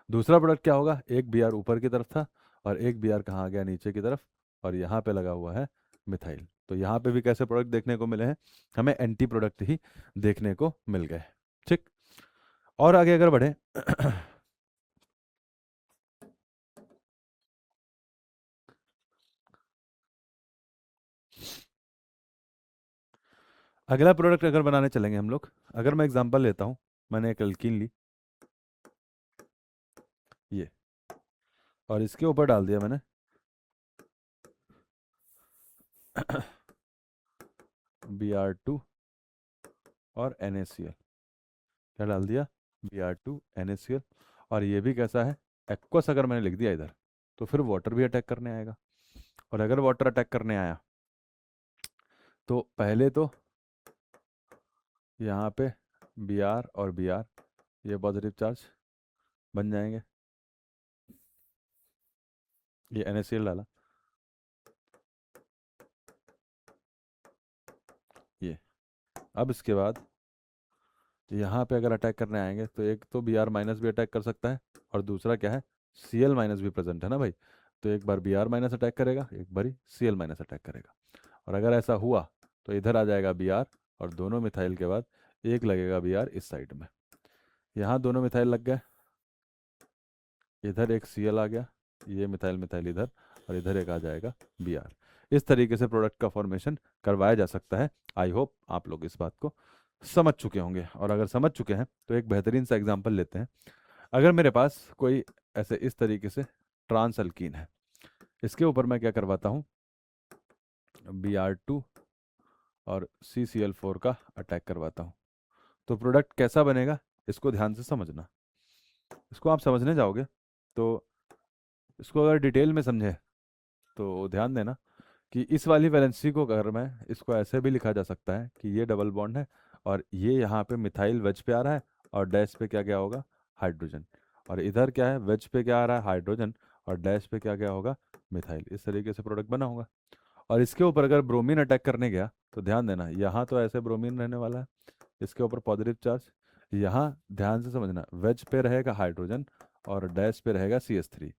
दूसरा प्रोडक्ट क्या होगा, एक Br ऊपर की तरफ था और एक Br कहाँ आ गया, नीचे की तरफ, और यहाँ पे लगा हुआ है मिथाइल। तो यहाँ पे भी कैसे प्रोडक्ट देखने को मिले हैं, हमें एंटी प्रोडक्ट ही देखने को मिल गए। ठीक, और आगे अगर बढ़े अगला प्रोडक्ट अगर बनाने चलेंगे हम लोग, अगर मैं एग्जांपल लेता हूँ, मैंने एक एल्कीन ली, ये, और इसके ऊपर डाल दिया मैंने Br2 और NaCl। क्या डाल दिया, Br2 NaCl। और ये भी कैसा है, एक्वस अगर मैंने लिख दिया इधर तो फिर वाटर भी अटैक करने आएगा। और अगर वाटर अटैक करने आया तो पहले तो यहाँ पे Br और Br ये पॉजिटिव चार्ज बन जाएंगे, ये NaCl डाला, ये। अब इसके बाद यहाँ पे अगर अटैक करने आएंगे तो एक तो Br माइनस भी अटैक कर सकता है, और दूसरा क्या है, Cl माइनस भी प्रेजेंट है ना भाई। तो एक बार Br माइनस अटैक करेगा, एक बारी Cl माइनस अटैक करेगा। और अगर ऐसा हुआ तो इधर आ जाएगा Br, और दोनों मिथाइल के बाद एक लगेगा Br इस साइड में। यहाँ दोनों मिथाइल लग गए, इधर एक Cl आ गया, ये मिथाइल मिथाइल इधर, और इधर एक आ जाएगा Br। इस तरीके से प्रोडक्ट का फॉर्मेशन करवाया जा सकता है। आई होप आप लोग इस बात को समझ चुके होंगे, और अगर समझ चुके हैं तो एक बेहतरीन सा एग्जांपल लेते हैं। अगर मेरे पास कोई ऐसे इस तरीके से ट्रांस अल्कीन है, इसके ऊपर मैं क्या करवाता हूँ, Br2 और CCl4 का अटैक करवाता हूँ, तो प्रोडक्ट कैसा बनेगा, इसको ध्यान से समझना। इसको आप समझने जाओगे तो इसको अगर डिटेल में समझे तो ध्यान देना कि इस वाली वैलेंसी को अगर मैं इसको ऐसे भी लिखा जा सकता है कि ये डबल बॉन्ड है, और ये यहाँ पे मिथाइल वेज पे आ रहा है, और डैश पे क्या क्या होगा, हाइड्रोजन। और इधर क्या है, वेज पे क्या आ रहा है, हाइड्रोजन, और डैश पे क्या क्या होगा, मिथाइल। इस तरीके से प्रोडक्ट बना होगा। और इसके ऊपर अगर ब्रोमीन अटैक करने गया तो ध्यान देना, यहाँ तो ऐसे ब्रोमीन रहने वाला है, इसके ऊपर पॉजिटिव चार्ज। यहाँ ध्यान से समझना, वेज पे रहेगा हाइड्रोजन और डैश पे रहेगा CH3।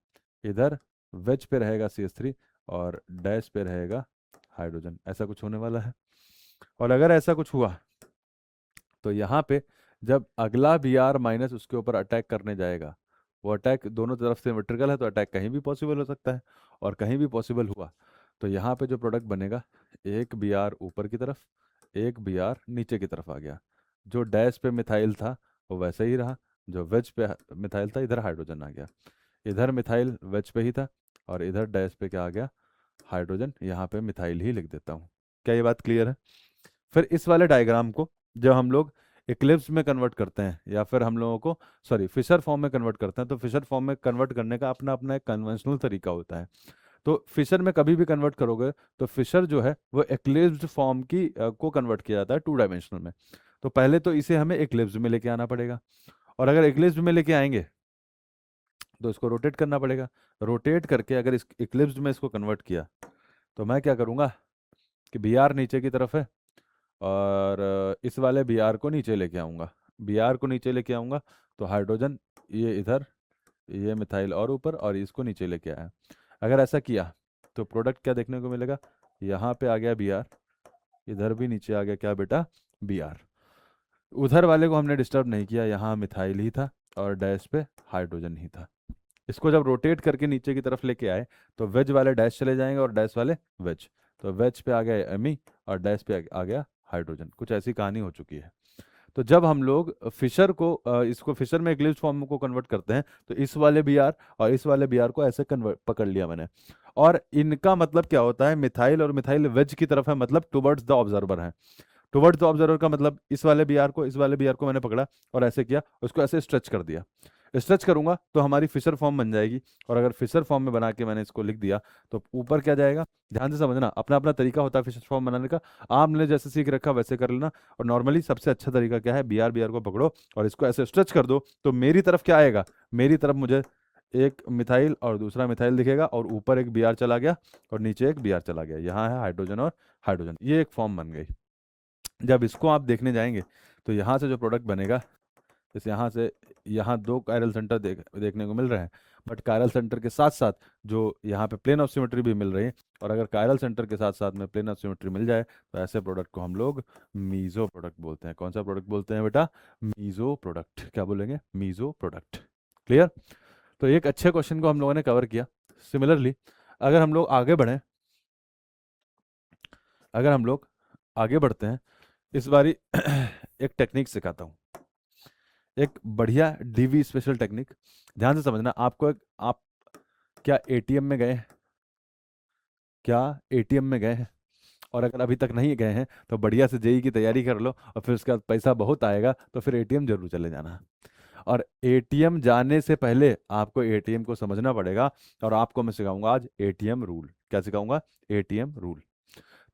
इधर वेज पे रहेगा CH3 और डैश पे रहेगा हाइड्रोजन, ऐसा कुछ होने वाला है। और अगर ऐसा कुछ हुआ तो यहाँ पे जब अगला बी आर माइनस उसके ऊपर अटैक करने जाएगा, वो अटैक दोनों तरफ से सिमेट्रिकल है, तो अटैक कहीं भी पॉसिबल हो सकता है। और कहीं भी पॉसिबल हुआ तो यहाँ पे जो प्रोडक्ट बनेगा, एक बी आर ऊपर की तरफ, एक बी आर नीचे की तरफ आ गया। जो डैश पे मिथाइल था वो वैसे ही रहा, जो वेज पे मिथाइल था, इधर हाइड्रोजन आ गया। इधर मिथाइल वेज पे ही था और इधर डैश पे क्या आ गया, हाइड्रोजन। यहाँ पे मिथाइल ही लिख देता हूँ। क्या ये बात क्लियर है? फिर इस वाले डायग्राम को जब हम लोग इक्लिप्स में कन्वर्ट करते हैं या फिर हम लोगों को सॉरी फिशर फॉर्म में कन्वर्ट करते हैं, तो फिशर फॉर्म में कन्वर्ट करने का अपना अपना एक कन्वेंशनल तरीका होता है। तो फिशर में कभी भी कन्वर्ट करोगे तो फिशर जो है वो एक्लिप्स्ड फॉर्म की को कन्वर्ट किया जाता है 2 डायमेंशनल में। तो पहले तो इसे हमें एक्लिप्स में लेके आना पड़ेगा, और अगर एक्लिप्स में लेके आएंगे तो इसको रोटेट करना पड़ेगा। रोटेट करके अगर इस एक्लिप्स में इसको कन्वर्ट किया तो मैं क्या करूँगा कि बी आर नीचे की तरफ है और इस वाले बी आर को नीचे लेके आऊँगा। बी आर को नीचे लेके आऊँगा तो हाइड्रोजन ये इधर, ये मिथाइल और ऊपर, और इसको नीचे लेके आया। अगर ऐसा किया तो प्रोडक्ट क्या देखने को मिलेगा, यहाँ पे आ गया बी आर, इधर भी नीचे आ गया क्या बेटा, बी आर। उधर वाले को हमने डिस्टर्ब नहीं किया, यहाँ मिथाइल ही था और डैश पे हाइड्रोजन ही था। इसको जब रोटेट करके नीचे की तरफ लेके आए तो वेज वाले डैश चले जाएंगे और डैश वाले वेज, तो वेज पे आ गया एमी और डैश पे आ गया हाइड्रोजन। कुछ ऐसी कहानी हो चुकी है। तो जब हम लोग फिशर को इसको फिशर में इक्लिप्स फॉर्म को कन्वर्ट करते हैं तो इस वाले बी आर और इस वाले बी आर को ऐसे कन्वर्ट पकड़ लिया मैंने। और इनका मतलब क्या होता है, मिथाइल और मिथाइल वेज की तरफ है, मतलब टुवर्ड्स द ऑब्जर्वर है। टुवर्ड्स द ऑब्जर्वर का मतलब इस वाले बी आर को, इस वाले बी आर को मैंने पकड़ा और ऐसे किया, उसको ऐसे स्ट्रेच कर दिया। स्ट्रेच करूंगा तो हमारी फिशर फॉर्म बन जाएगी, और अगर फिशर फॉर्म में बना के मैंने इसको लिख दिया तो ऊपर क्या जाएगा। ध्यान से समझना, अपना अपना तरीका होता है फिशर फॉर्म बनाने का। आपने जैसे सीख रखा वैसे कर लेना। और नॉर्मली सबसे अच्छा तरीका क्या है, बी आर को पकड़ो और इसको ऐसे स्ट्रेच कर दो, तो मेरी तरफ क्या आएगा, मेरी तरफ मुझे एक मिथाइल और दूसरा मिथाइल दिखेगा, और ऊपर एक बी आर चला गया और नीचे एक बी आर चला गया। यहाँ है हाइड्रोजन और हाइड्रोजन, ये एक फॉर्म बन गई। जब इसको आप देखने जाएंगे तो यहाँ से जो प्रोडक्ट बनेगा, जैसे यहाँ से यहाँ दो कायरल सेंटर देखने को मिल रहे हैं, बट कायरल सेंटर के साथ साथ जो यहाँ पे प्लेन ऑफ सिमेट्री भी मिल रही है। और अगर कायरल सेंटर के साथ साथ में प्लेन ऑफ सिमेट्री मिल जाए तो ऐसे प्रोडक्ट को हम लोग मीजो प्रोडक्ट बोलते हैं। कौन सा प्रोडक्ट बोलते हैं बेटा, मीजो प्रोडक्ट। क्या बोलेंगे, मीजो प्रोडक्ट। क्लियर? तो एक अच्छे क्वेश्चन को हम लोगों ने कवर किया। सिमिलरली अगर हम लोग आगे बढ़ें, अगर हम लोग आगे बढ़ते हैं, इस बारी एक टेक्निक सिखाता हूँ, एक बढ़िया डीवी स्पेशल टेक्निक। ध्यान से समझना। आपको आप क्या एटीएम में गए हैं, क्या एटीएम में गए हैं? और अगर अभी तक नहीं गए हैं तो बढ़िया से जेई की तैयारी कर लो, और फिर उसके बाद पैसा बहुत आएगा तो फिर एटीएम जरूर चले जाना। और एटीएम जाने से पहले आपको एटीएम को समझना पड़ेगा, और आपको मैं सिखाऊंगा आज एटीएम रूल। क्या सिखाऊंगा, एटीएम रूल।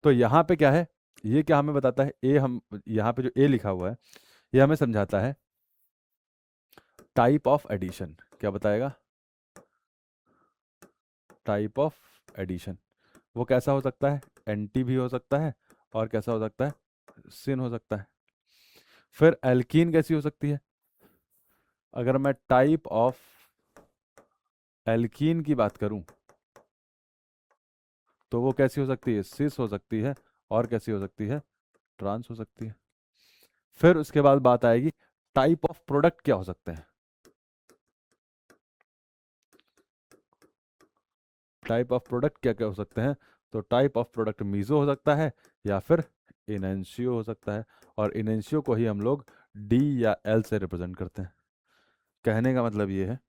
तो यहाँ पे क्या है, ये क्या हमें बताता है, ए हम यहाँ पे जो ए लिखा हुआ है ये हमें समझाता है टाइप ऑफ एडिशन। क्या बताएगा, टाइप ऑफ एडिशन। वो कैसा हो सकता है, एंटी भी हो सकता है, और कैसा हो सकता है, सिन हो सकता है। फिर एल्कीन कैसी हो सकती है, अगर मैं टाइप ऑफ एल्कीन की बात करूं तो वो कैसी हो सकती है, सिस हो सकती है, और कैसी हो सकती है, ट्रांस हो सकती है। फिर उसके बाद बात आएगी टाइप ऑफ प्रोडक्ट क्या हो सकते हैं। टाइप ऑफ प्रोडक्ट क्या क्या हो सकते हैं, तो टाइप ऑफ प्रोडक्ट मीजो हो सकता है या फिर इनेंशियो हो सकता है। और इनेंशियो को ही हम लोग डी या एल से रिप्रेजेंट करते हैं। कहने का मतलब ये है,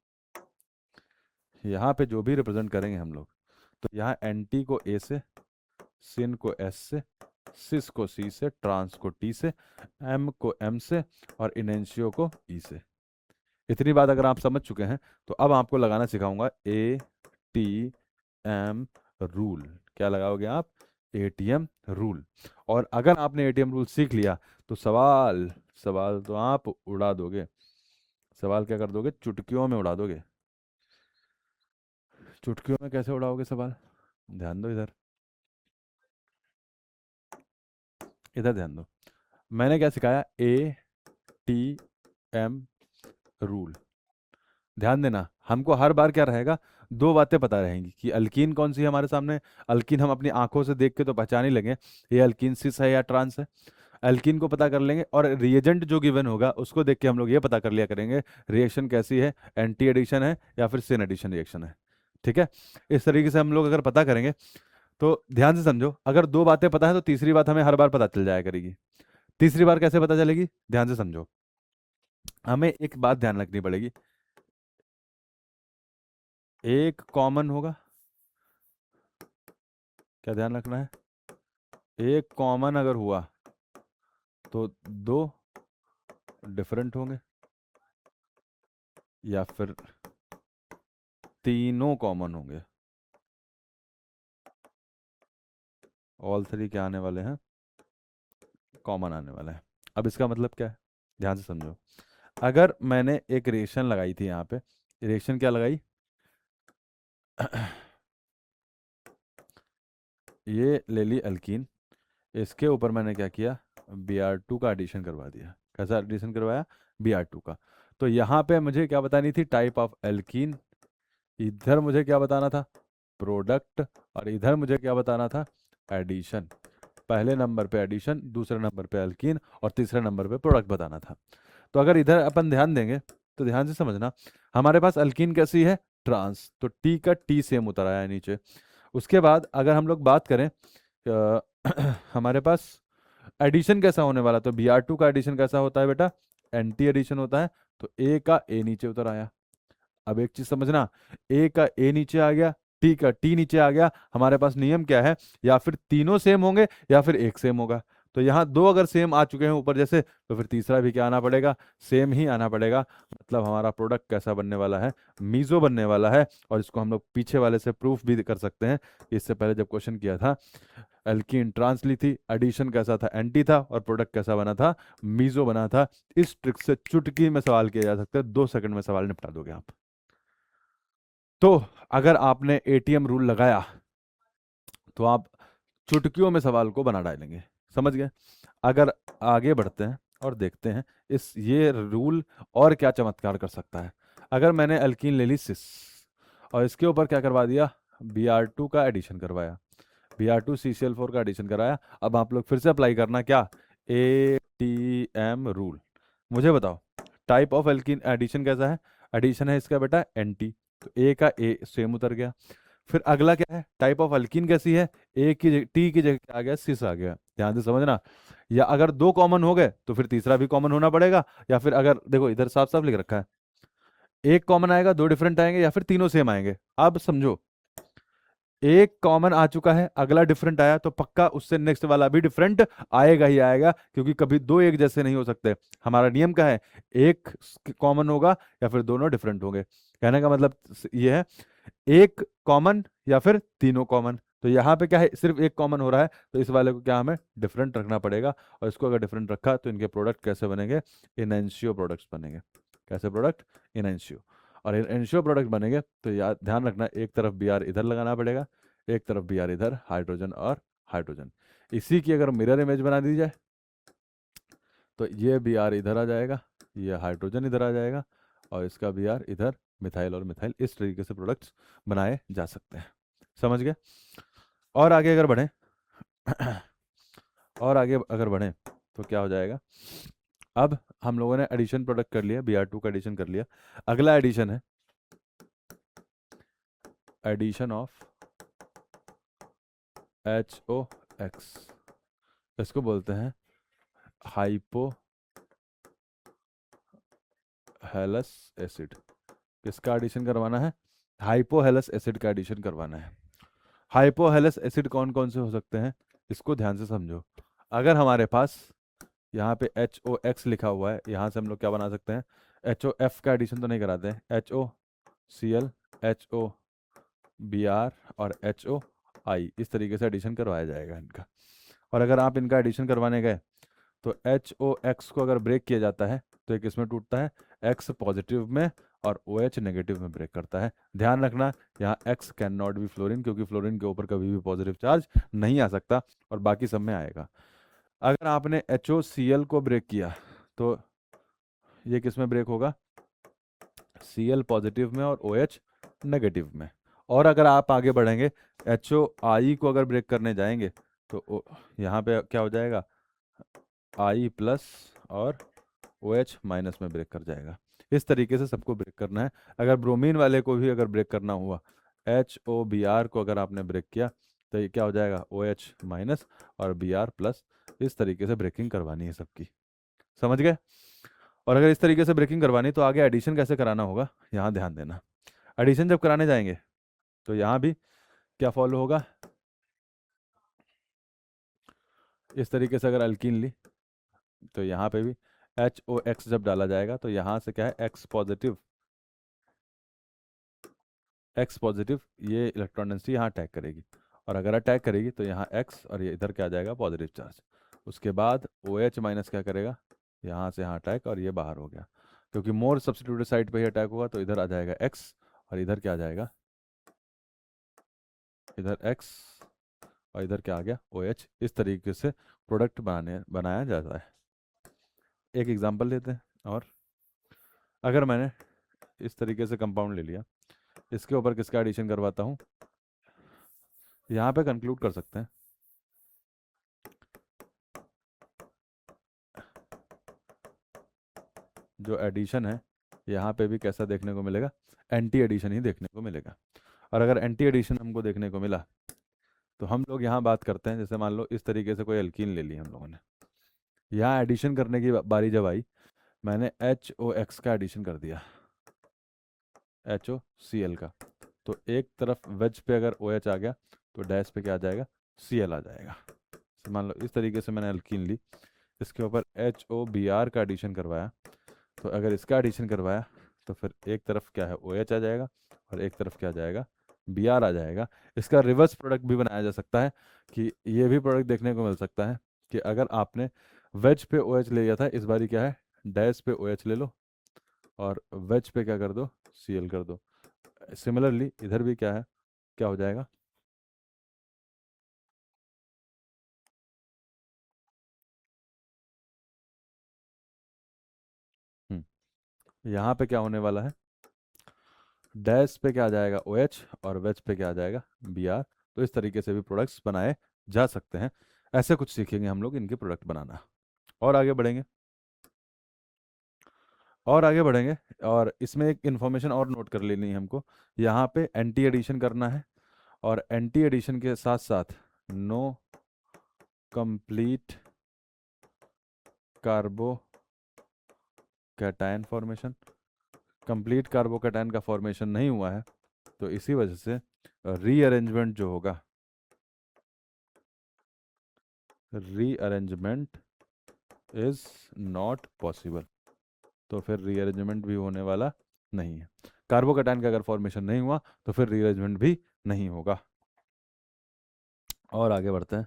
यहाँ पे जो भी रिप्रेजेंट करेंगे हम लोग, तो यहाँ एंटी को ए से, सिन को एस से, सिस को सी से, ट्रांस को टी से, एम को एम से, और इनेंशियो को ई से। इतनी बात अगर आप समझ चुके हैं तो अब आपको लगाना सिखाऊंगा ए टी एम रूल। क्या लगाओगे आप, एटीएम रूल। और अगर आपने एटीएम रूल सीख लिया तो सवाल सवाल तो आप उड़ा दोगे। सवाल क्या कर दोगे, चुटकियों में उड़ा दोगे। चुटकियों में कैसे उड़ाओगे सवाल, ध्यान दो इधर, इधर ध्यान दो। मैंने क्या सिखाया, ए टी एम रूल। ध्यान देना, हमको हर बार क्या रहेगा, दो बातें पता रहेंगी कि अल्कीन कौन सी है हमारे सामने। अल्कीन हम अपनी आंखों से देख के तो पहचान ही लेंगे ये अल्कीन सिस है या ट्रांस है। अल्कीन को पता कर लेंगे और रिएजेंट जो गिवन होगा उसको देख के हम लोग ये पता कर लिया करेंगे रिएक्शन कैसी है, एंटी एडिशन है या फिर सिन एडिशन रिएक्शन है। ठीक है, इस तरीके से हम लोग अगर पता करेंगे तो ध्यान से समझो, अगर दो बातें पता है तो तीसरी बात हमें हर बार पता चल जाया करेगी। तीसरी बार कैसे पता चलेगी, ध्यान से समझो, हमें एक बात ध्यान रखनी पड़ेगी, एक कॉमन होगा, क्या ध्यान रखना है, एक कॉमन अगर हुआ तो दो डिफरेंट होंगे या फिर तीनों कॉमन होंगे। ऑल थ्री क्या आने वाले हैं, कॉमन आने वाला है। अब इसका मतलब क्या है, ध्यान से समझो, अगर मैंने एक रिएक्शन लगाई थी यहाँ पे, रिएक्शन क्या लगाई ये ले ली अल्कीन, इसके ऊपर मैंने क्या किया, Br2 का एडिशन करवा दिया। कैसा एडिशन करवाया, Br2 का। तो यहाँ पे मुझे क्या बतानी थी, टाइप ऑफ एल्कीन, इधर मुझे क्या बताना था, प्रोडक्ट, और इधर मुझे क्या बताना था, एडिशन। पहले नंबर पे एडिशन, दूसरे नंबर पे एल्कीन और तीसरे नंबर पे प्रोडक्ट बताना था। तो अगर इधर अपन ध्यान देंगे तो ध्यान से समझना, हमारे पास अल्कीन कैसी है, ट्रांस, तो टी का टी सेम उतर आया है नीचे। उसके बाद अगर हम लोग बात करें हमारे पास एडिशन कैसा होने वाला, तो Br2 का एडिशन कैसा होता है बेटा, एंटी एडिशन होता है, तो ए का ए नीचे उतर आया। अब एक चीज समझना, ए का ए नीचे आ गया, टी का टी नीचे आ गया, हमारे पास नियम क्या है, या फिर तीनों सेम होंगे या फिर एक सेम होगा। तो यहाँ दो अगर सेम आ चुके हैं ऊपर जैसे, तो फिर तीसरा भी क्या आना पड़ेगा, सेम ही आना पड़ेगा। मतलब हमारा प्रोडक्ट कैसा बनने वाला है, मीजो बनने वाला है। और इसको हम लोग पीछे वाले से प्रूफ भी कर सकते हैं। इससे पहले जब क्वेश्चन किया था, एल्कीन ट्रांस ली थी, एडिशन कैसा था, एंटी था, और प्रोडक्ट कैसा बना था, मीजो बना था। इस ट्रिक से चुटकी में सवाल किया जा सकता है, 2 सेकंड में सवाल निपटा दोगे आप। तो अगर आपने एटीएम रूल लगाया तो आप चुटकियों में सवाल को बना डालेंगे, समझ गए। अगर आगे बढ़ते हैं और देखते हैं इस ये रूल और क्या चमत्कार कर सकता है। अगर मैंने अल्कीन ले ली सिस और इसके ऊपर क्या करवा दिया, Br2 का एडिशन करवाया, Br2 CCl4 का एडिशन कराया। अब आप लोग फिर से अप्लाई करना क्या, एटीएम रूल। मुझे बताओ टाइप ऑफ एल्कीन एडिशन कैसा है, एडिशन है इसका बेटा एंटी, तो ए का ए सेम उतर गया। फिर अगला क्या है, टाइप ऑफ अल्कीन कैसी है, ए की जगह टी की जगह क्या आ गया, सिस आ गया। ध्यान से समझना, या अगर दो कॉमन हो गए तो फिर तीसरा भी कॉमन होना पड़ेगा, या फिर अगर देखो इधर साफ साफ लिख रखा है, एक कॉमन आएगा, दो डिफरेंट आएंगे, या फिर तीनों सेम आएंगे। अब समझो, एक कॉमन आ चुका है, अगला डिफरेंट आया, तो पक्का उससे नेक्स्ट वाला भी डिफरेंट आएगा ही आएगा, क्योंकि कभी दो एक जैसे नहीं हो सकते। हमारा नियम क्या है, एक कॉमन होगा या फिर दोनों डिफरेंट होंगे। कहने का मतलब ये है, एक कॉमन या फिर तीनों कॉमन। तो यहाँ पे क्या है, सिर्फ एक कॉमन हो रहा है, तो इस वाले को क्या हमें डिफरेंट रखना पड़ेगा। और इसको अगर डिफरेंट रखा तो इनके प्रोडक्ट कैसे बनेंगे, इनएंशियो प्रोडक्ट्स बनेंगे। कैसे प्रोडक्ट, इनएंशियो। और इनएंशियो प्रोडक्ट बनेंगे तो याद ध्यान रखना, एक तरफ Br इधर लगाना पड़ेगा, एक तरफ Br इधर, हाइड्रोजन और हाइड्रोजन। इसी की अगर मिरर इमेज बना दी जाए तो ये Br इधर आ जाएगा, ये हाइड्रोजन इधर आ जाएगा, और इसका Br इधर, मिथाइल और मिथाइल। इस तरीके से प्रोडक्ट्स बनाए जा सकते हैं, समझ गए। और आगे अगर बढ़ें और आगे अगर बढ़ें तो क्या हो जाएगा, अब हम लोगों ने एडिशन प्रोडक्ट कर लिया, Br2 का एडिशन कर लिया। अगला एडिशन है एडिशन ऑफ HOX, इसको बोलते हैं हाइपो हेलस एसिड। किसका एडिशन करवाना है, हाइपोहेलस एसिड का एडिशन करवाना है। हाइपोहेलस एसिड कौन कौन से हो सकते हैं, इसको ध्यान से समझो। अगर हमारे पास यहाँ पे HOX लिखा हुआ है, यहाँ से हम लोग क्या बना सकते हैं, HOF का एडिशन तो नहीं कराते हैं, HOCl, HOBr और HOI, इस तरीके से एडिशन करवाया जाएगा इनका। और अगर आप इनका एडिशन करवाने गए तो HOX को अगर ब्रेक किया जाता है तो एक इसमें टूटता है, X पॉजिटिव में और OH नेगेटिव में ब्रेक करता है। ध्यान रखना, यहाँ X can not be fluorine, क्योंकि फ्लोरीन के ऊपर कभी भी पॉजिटिव चार्ज नहीं आ सकता, और बाकी सब में आएगा। अगर आपने HOCl को ब्रेक किया तो ये किस में ब्रेक होगा, Cl पॉजिटिव में और OH नेगेटिव में। और अगर आप आगे बढ़ेंगे, HOI को अगर ब्रेक करने जाएंगे तो यहाँ पे क्या हो जाएगा, I प्लस और OH माइनस में ब्रेक कर जाएगा। इस तरीके से सबको ब्रेक करना है। अगर ब्रोमीन वाले को भी अगर ब्रेक करना हुआ, HOBr को अगर आपने ब्रेक किया तो ये क्या हो जाएगा, OH माइनस और Br प्लस। इस तरीके से ब्रेकिंग करवानी है सबकी, समझ गए। और अगर इस तरीके से ब्रेकिंग करवानी तो आगे एडिशन कैसे कराना होगा, यहाँ ध्यान देना। एडिशन जब कराने जाएंगे तो यहाँ भी क्या फॉलो होगा, इस तरीके से अगर अल्कीन ली तो यहाँ पे भी HOX जब डाला जाएगा तो यहाँ से क्या है, X पॉजिटिव ये इलेक्ट्रॉन डेंसिटी यहाँ अटैक करेगी, और अगर अटैक करेगी तो यहाँ X और ये इधर क्या आ जाएगा, पॉजिटिव चार्ज। उसके बाद OH माइनस क्या करेगा, यहाँ से यहाँ अटैक, और ये बाहर हो गया। क्योंकि मोर सब्स्टिट्यूटेड साइड पे ही अटैक होगा तो इधर आ जाएगा X, और इधर क्या आ जाएगा, इधर X, और इधर क्या आ गया, OH। इस तरीके से प्रोडक्ट बनाया जाता है। एक एग्जांपल लेते हैं। और अगर मैंने इस तरीके से कंपाउंड ले लिया, इसके ऊपर किसका एडिशन करवाता हूँ, यहाँ पे कंक्लूड कर सकते हैं जो एडिशन है यहाँ पे भी कैसा देखने को मिलेगा, एंटी एडिशन ही देखने को मिलेगा। और अगर एंटी एडिशन हमको देखने को मिला तो हम लोग यहाँ बात करते हैं, जैसे मान लो इस तरीके से कोई एल्कीन ले ली हम लोगों ने, यहाँ एडिशन करने की बारी जब आई, मैंने HOX का एडिशन कर दिया, HOCl का, तो एक तरफ वेज पे अगर OH आ गया तो डैश पे क्या आ जाएगा, Cl आ जाएगा। तो मान लो इस तरीके से मैंने एल्कीन ली, इसके ऊपर HOBr का एडिशन करवाया, तो अगर इसका एडिशन करवाया तो फिर एक तरफ क्या है, OH आ जाएगा, और एक तरफ क्या आ जाएगा, Br आ जाएगा। इसका रिवर्स प्रोडक्ट भी बनाया जा सकता है, कि ये भी प्रोडक्ट देखने को मिल सकता है कि अगर आपने वेज पे OH ले लिया था, इस बारी क्या है, डैश पे OH ले लो और वेज पे क्या कर दो, Cl कर दो। सिमिलरली इधर भी क्या है, क्या हो जाएगा, यहाँ पे क्या होने वाला है, डैश पे क्या आ जाएगा, OH, और वेज पे क्या आ जाएगा, Br। तो इस तरीके से भी प्रोडक्ट्स बनाए जा सकते हैं। ऐसे कुछ सीखेंगे हम लोग इनके प्रोडक्ट बनाना। और आगे बढ़ेंगे, और आगे बढ़ेंगे, और इसमें एक इन्फॉर्मेशन और नोट कर लेनी है हमको, यहाँ पे एंटी एडिशन करना है, और एंटी एडिशन के साथ साथ no complete कार्बो cation formation. Complete carbocation का फॉर्मेशन नहीं हुआ है तो इसी वजह से रीअरेंजमेंट जो होगा, रीअरेंजमेंट इज नॉट पॉसिबल। तो फिर रीअरेंजमेंट भी होने वाला नहीं है। कार्बोकैटायन का अगर फॉर्मेशन नहीं हुआ तो फिर रीअरेंजमेंट भी नहीं होगा। और आगे बढ़ते हैं।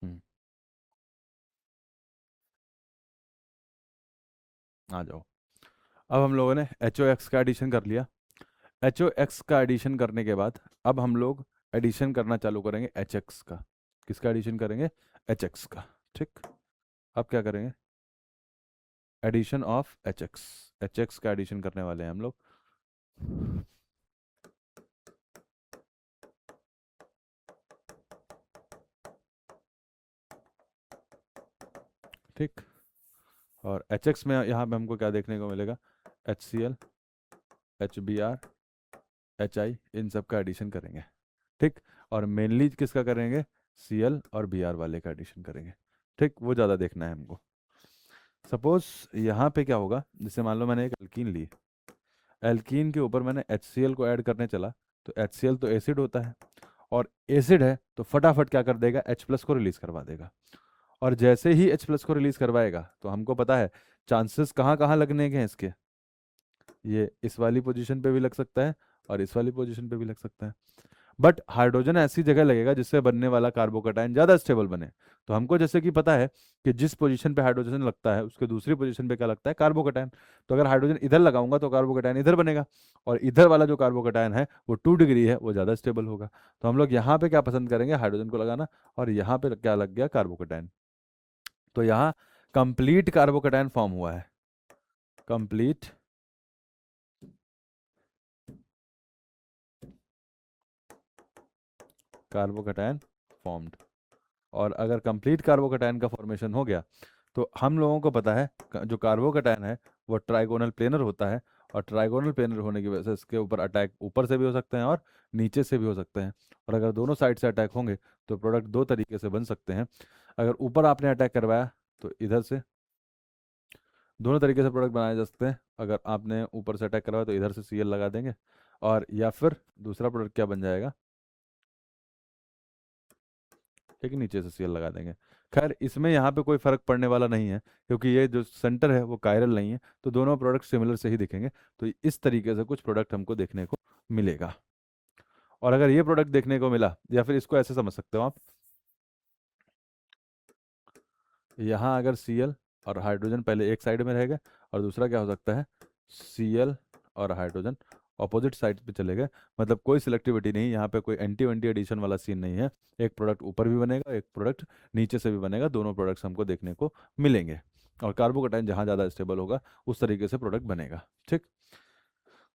हम्म, आ जाओ। अब हम लोगों ने HOX का एडिशन कर लिया। HOX का एडिशन करने के बाद अब हम लोग एडिशन करना चालू करेंगे HX का। किसका एडिशन करेंगे, HX का। ठीक, अब क्या करेंगे, एडिशन ऑफ HX का एडिशन करने वाले हैं हम लोग। ठीक, और HX में यहाँ पे हमको क्या देखने को मिलेगा, HCl, HBr, HI, इन सब का एडिशन करेंगे। ठीक, और मेनली किसका करेंगे, Cl और Br वाले का एडिशन करेंगे। ठीक, वो ज़्यादा देखना है हमको। सपोज यहाँ पे क्या होगा, जैसे मान लो मैंने एक एल्कीन ली, एल्कीन के ऊपर मैंने HCl को ऐड करने चला, तो HCl तो एसिड होता है, और एसिड है तो फटाफट क्या कर देगा, H प्लस को रिलीज करवा देगा। और जैसे ही H प्लस को रिलीज करवाएगा तो हमको पता है चांसेस कहाँ कहाँ लगने के हैं इसके, ये इस वाली पोजीशन पे भी लग सकता है और इस वाली पोजीशन पे भी लग सकता है। बट हाइड्रोजन ऐसी जगह लगेगा जिससे बनने वाला कार्बोकैटायन ज़्यादा स्टेबल बने। तो हमको जैसे कि पता है कि जिस पोजीशन पे हाइड्रोजन लगता है उसके दूसरी पोजीशन पे क्या लगता है, कार्बोकैटायन। तो अगर हाइड्रोजन इधर लगाऊंगा तो कार्बोकैटायन इधर बनेगा, और इधर वाला जो कार्बोकैटायन है वो 2 डिग्री है, वो ज़्यादा स्टेबल होगा। तो हम लोग यहाँ पे क्या पसंद करेंगे, हाइड्रोजन को लगाना, और यहाँ पे क्या लग गया, कार्बोकैटायन। तो यहाँ कंप्लीट कार्बोकैटायन फॉर्म हुआ है, कंप्लीट कार्बोकैटायन फॉर्म्ड। और अगर कंप्लीट कार्बोकैटायन का फॉर्मेशन हो गया तो हम लोगों को पता है जो कार्बोकैटायन है वो ट्राइगोनल प्लेनर होता है, और ट्राइगोनल प्लेनर होने की वजह से इसके ऊपर अटैक ऊपर से भी हो सकते हैं और नीचे से भी हो सकते हैं। और अगर दोनों साइड से अटैक होंगे तो प्रोडक्ट दो तरीके से बन सकते हैं। अगर ऊपर आपने अटैक करवाया तो इधर से, दोनों तरीके से प्रोडक्ट बनाए जा सकते हैं। अगर आपने ऊपर से अटैक करवाया तो इधर से सीएल लगा देंगे, और या फिर दूसरा प्रोडक्ट क्या बन जाएगा, ठीक है, नीचे से सीएल लगा देंगे। खैर इसमें यहाँ पे कोई फर्क पड़ने वाला नहीं है, क्योंकि ये जो सेंटर है वो कायरल नहीं है, तो दोनों प्रोडक्ट सिमिलर से ही दिखेंगे। तो इस तरीके से कुछ प्रोडक्ट हमको देखने को मिलेगा। और अगर ये प्रोडक्ट देखने को मिला, या फिर इसको ऐसे समझ सकते हो आप, यहाँ अगर सीएल और हाइड्रोजन पहले एक साइड में रहेगा, और दूसरा क्या हो सकता है, सीएल और हाइड्रोजन ऑपोजिट साइड पे चले गए, मतलब कोई सिलेक्टिविटी नहीं, यहाँ पे कोई एंटी वेंटी एडिशन वाला सीन नहीं है। एक प्रोडक्ट ऊपर भी बनेगा, एक प्रोडक्ट नीचे से भी बनेगा, दोनों प्रोडक्ट्स हमको देखने को मिलेंगे। और कार्बोकैटायन जहाँ ज़्यादा स्टेबल होगा उस तरीके से प्रोडक्ट बनेगा, ठीक।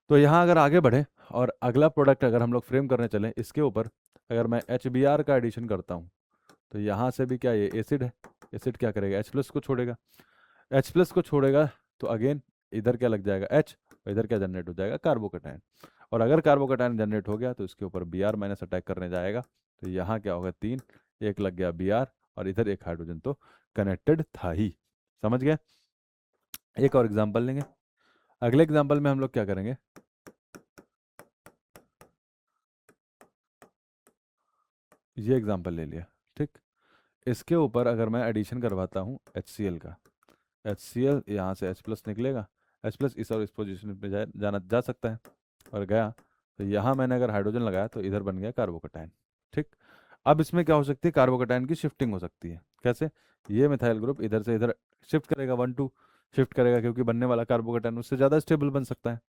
तो यहाँ अगर आगे बढ़े और अगला प्रोडक्ट अगर हम लोग फ्रेम करने चलें, इसके ऊपर अगर मैं HBr का एडिशन करता हूँ तो यहाँ से भी क्या, ये एसिड है, एसिड क्या करेगा, H+ को छोड़ेगा, H+ को छोड़ेगा तो अगेन इधर क्या लग जाएगा, H, और इधर क्या जनरेट हो जाएगा, कार्बोकैटायन। और अगर कार्बोकैटायन जनरेट हो गया तो इसके ऊपर Br- अटैक करने जाएगा, तो यहाँ क्या होगा, 3, एक लग गया Br, और इधर एक हाइड्रोजन तो कनेक्टेड था ही। समझ गए। एक और एग्जाम्पल लेंगे। अगले एग्जाम्पल में हम लोग क्या करेंगे, ये एग्जाम्पल ले लिया, ठीक। इसके ऊपर अगर मैं एडिशन करवाता हूँ HCl का, HCl यहाँ से H+ निकलेगा, H+ इस और इस पोजीशन पे जा सकता है, और गया तो यहाँ मैंने अगर हाइड्रोजन लगाया तो इधर बन गया कार्बोकैटायन, ठीक। अब इसमें क्या हो सकती है, कार्बोकैटायन की शिफ्टिंग हो सकती है। कैसे, ये मिथाइल ग्रुप इधर से इधर शिफ्ट करेगा, 1 2 शिफ्ट करेगा, क्योंकि बनने वाला कार्बोकैटायन उससे ज़्यादा स्टेबल बन सकता है।